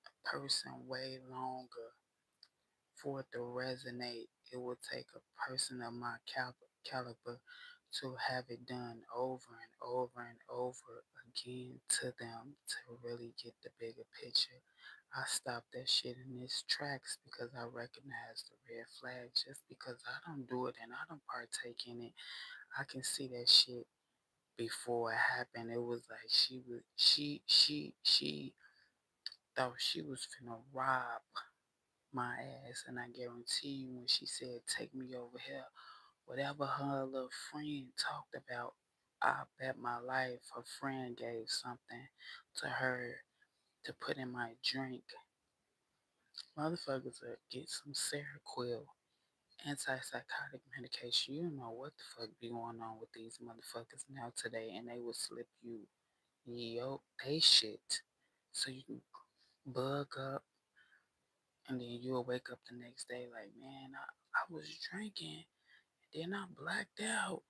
a person way longer for it to resonate. It would take a person of my caliber to have it done over and over and over again to them to really get the bigger picture. I stopped that shit in its tracks because I recognize the red flag. Just because I don't do it and I don't partake in it, I can see that shit before it happened. It was like she thought she was finna rob my ass, and I guarantee you when she said take me over here, whatever her little friend talked about, I bet my life her friend gave something to her to put in my drink. Motherfuckers will get some Seroquel, antipsychotic medication. You don't know what the fuck be going on with these motherfuckers now today, and they will slip you they shit so you can bug up, and then you'll wake up the next day like, man, I was drinking, then I blacked out,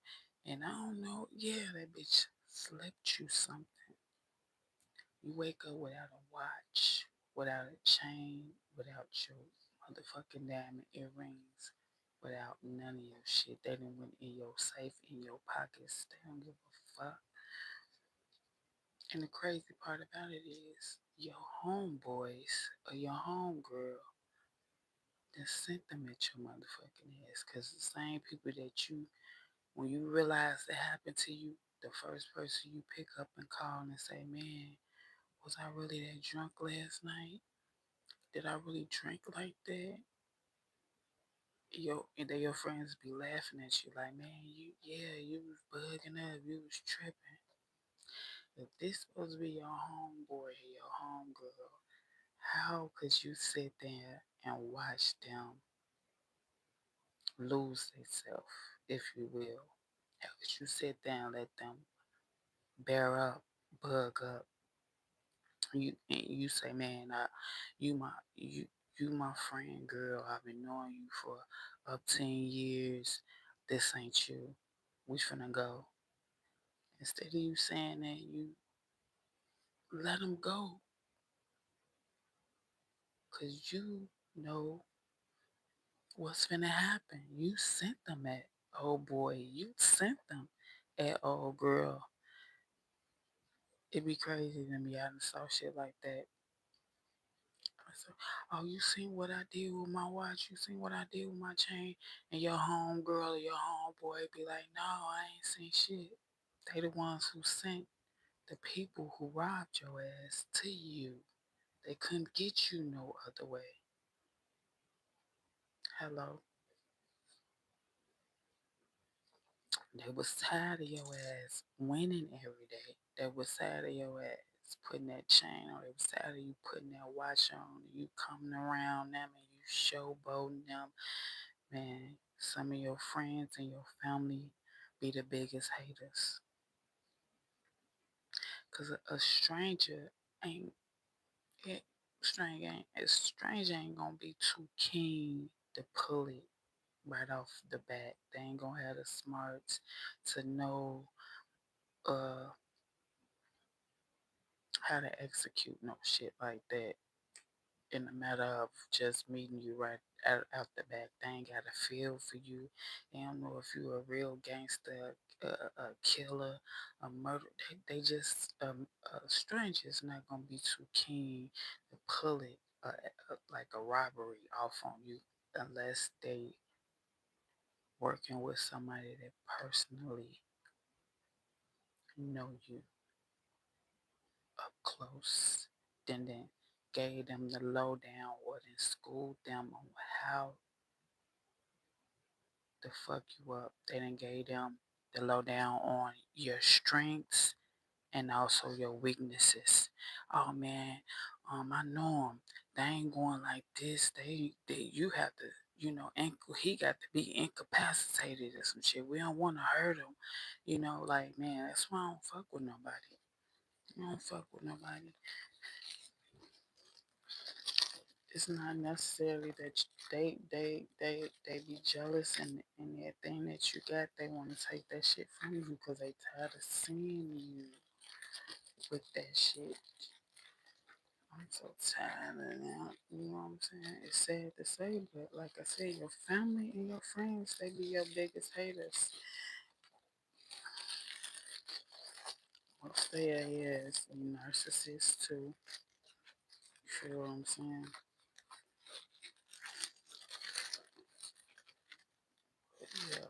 and I don't know. Yeah, that bitch slipped you something. You wake up without a watch, without a chain, without your motherfucking diamond earrings, without none of your shit. They done went in your safe, in your pockets. They don't give a fuck. And the crazy part about it is your homeboys or your homegirl then sent them at your motherfucking ass. Cause the same people that you, when you realize it happened to you, the first person you pick up and call and say, man, was I really that drunk last night? Did I really drink like that? And then your friends be laughing at you like, man, you was bugging up, you was tripping. If this supposed to be your homeboy or your homegirl, how could you sit there and watch them lose themselves, if you will? How could you sit there and let them bear up, bug up? You say, man, you my you you my friend, girl. I've been knowing you for up 10 years. This ain't you. We finna go. Instead of you saying that, you let them go, cause you know what's finna happen. You sent them at old boy. You sent them at old girl. It'd be crazy to me. I done saw shit like that. I said, oh, you seen what I did with my watch? You seen what I did with my chain? And your homegirl or your homeboy be like, no, I ain't seen shit. They the ones who sent the people who robbed your ass to you. They couldn't get you no other way. Hello. They was tired of your ass winning every day. They was tired of your ass putting that chain on. They was tired of you putting that watch on. You coming around them and you showboating them. Man, some of your friends and your family be the biggest haters. Cause a stranger ain't it stranger ain't gonna be too keen to pull it right off the bat. They ain't gonna have the smarts to know uh how to execute no shit like that in a matter of just meeting you right out the back. They ain't got a feel for you. They don't know if you a real gangster, a killer, a murderer. They just strangers not gonna be too keen to pull it like a robbery off on you unless they working with somebody that personally know you up close. Then gave them the lowdown or then schooled them on how to fuck you up. They done gave them the lowdown on your strengths and also your weaknesses. Oh man, I know them. They ain't going like this. They you have to, he got to be incapacitated or some shit. We don't want to hurt him. Like man, that's why I don't fuck with nobody. I don't fuck with nobody. it's not necessarily that they be jealous and that thing that you got, they want to take that shit from you because they tired of seeing you with that shit. I'm so tired of that. You know what I'm saying? It's sad to say, but like I said, your family and your friends, they be your biggest haters. Most of their ass narcissists too. You feel what I'm saying? But yeah.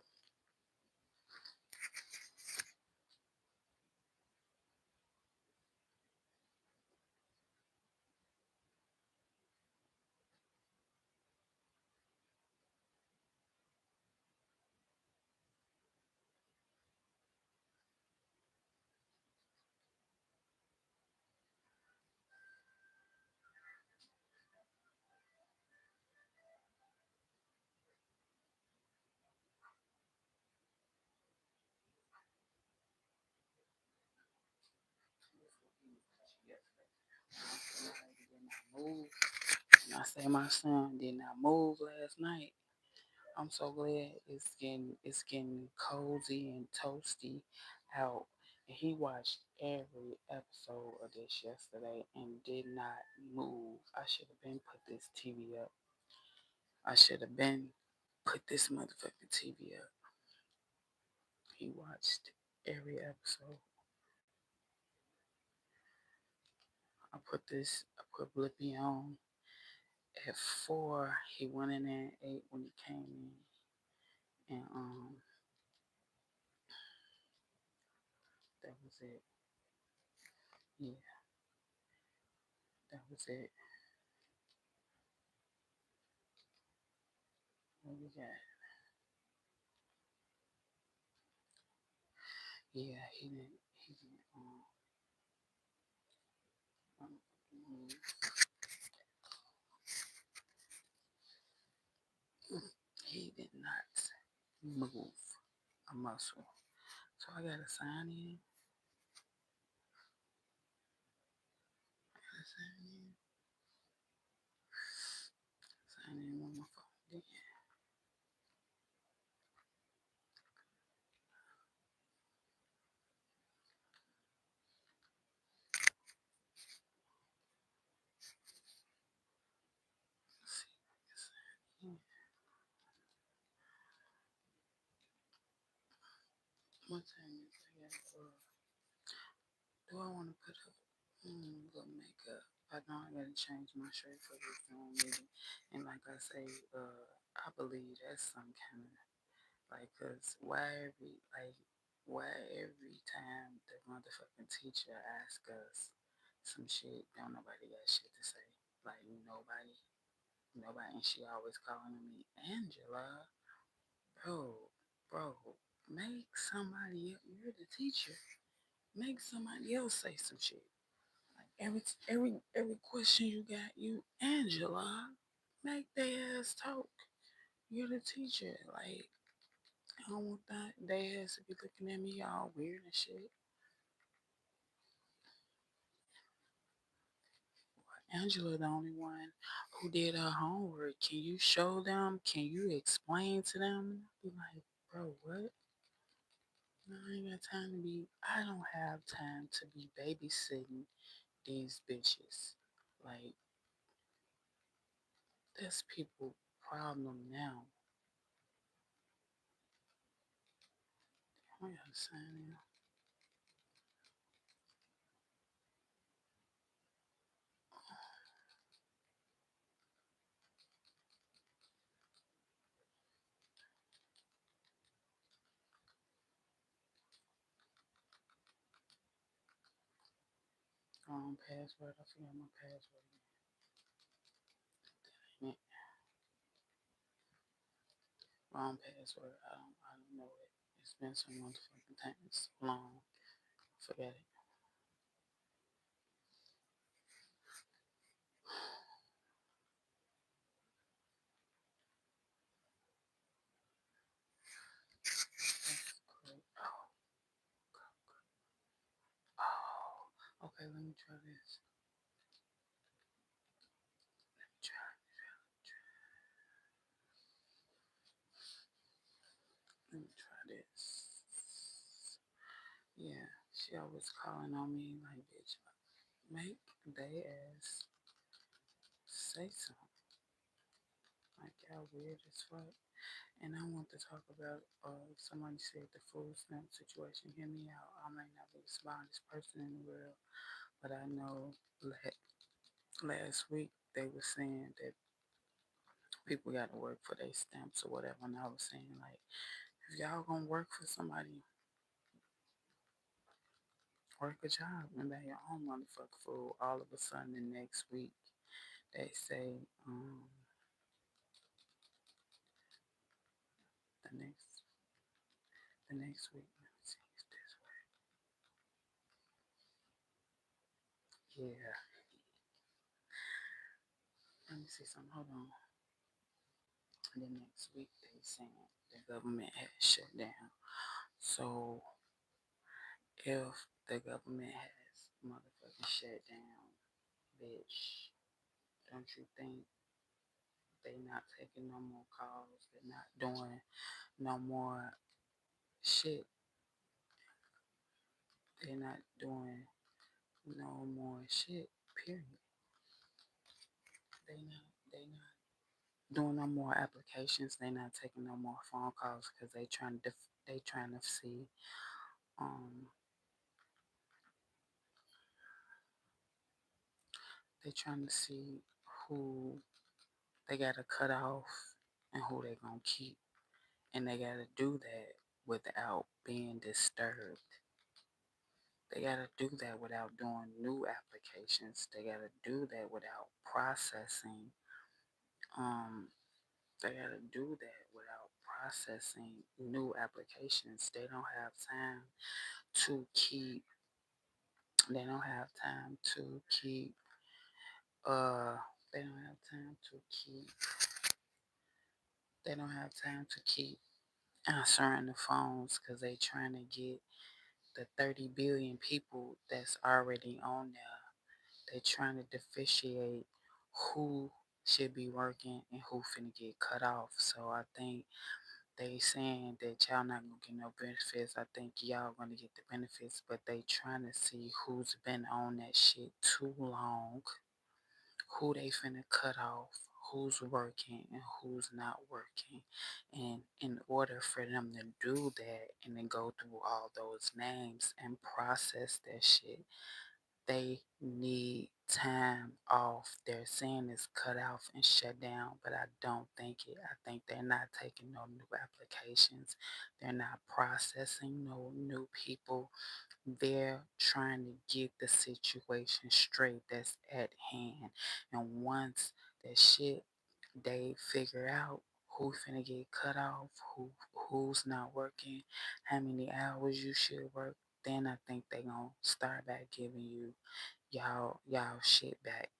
Move. And I say my son did not move last night. I'm so glad it's getting cozy and toasty out. And he watched every episode of this yesterday and did not move. I should have been put this TV up. I should have been put this motherfucking TV up. He watched every episode. I put Blippi on at 4. He went in there at 8 when he came in. And that was it. Yeah, that was it. What we got? Yeah, um, he did not move a muscle. So I gotta sign in. I gotta sign in on my phone. Then. Let's see if I can sign in. What time is it? Do I want to put up good makeup? I know I gotta change my shirt for this Zoom meeting. And like I say, I believe that's some kind of like, cause why every time the motherfucking teacher asks us some shit, don't nobody got shit to say. Like nobody, and she always calling me Angela, bro. Make somebody else. You're the teacher. Make somebody else say some shit. Like every question you got, you Angela. Make their ass talk. You're the teacher. Like I don't want that. They ass to be looking at me all weird and shit. Angela, the only one who did her homework. Can you show them? Can you explain to them? Be like, bro, what? No, I ain't got time to be. I don't have time to be babysitting these bitches. Like, that's people' problem now. I gotta sign in. Wrong password. I forgot my password. Dang it. Wrong password. I don't know it. It's been so motherfucking time. It's so long. Forget it. That's great. Oh. Okay, let me try this. y'all was calling on me like, bitch, make they ass say something. Like, y'all weird as fuck. And I want to talk about, somebody said the food stamp situation. Hear me out. I may not be the smartest person in the world, but I know last week they were saying that people got to work for their stamps or whatever. And I was saying, like, if y'all gonna work for somebody, work a job and buy your own motherfucking food. All of a sudden, the next week, they say, the next, the next week, let me see, it's this way. Yeah, let me see something. Hold on. The next week, they saying the government has shut down. So, if the government has motherfucking shut down, bitch, don't you think they not taking no more calls? They're not doing no more shit. They're not doing no more shit. Period. They not doing no more applications. They not taking no more phone calls because they trying to see um they trying to see who they gotta cut off and who they gonna keep, and they gotta do that without being disturbed. They gotta do that without doing new applications. They gotta do that without processing. Um, they gotta do that without processing new applications. They don't have time to keep. They don't have time to keep. Uh, they don't have time to keep. They don't have time to keep answering the phones because they trying to get the 30 billion people that's already on there. They trying to differentiate who should be working and who finna get cut off. So I think they saying that y'all not gonna get no benefits. I think y'all gonna get the benefits, but they trying to see who's been on that shit too long, who they finna cut off, who's working and who's not working. And in order for them to do that and then go through all those names and process that shit, they need time off. They're saying it's cut off and shut down, but I don't think it. I think they're not taking no new applications. They're not processing no new people. They're trying to get the situation straight that's at hand. And once that shit they figure out who finna get cut off, who's not working, how many hours you should work, then I think they gonna start back giving you y'all shit back.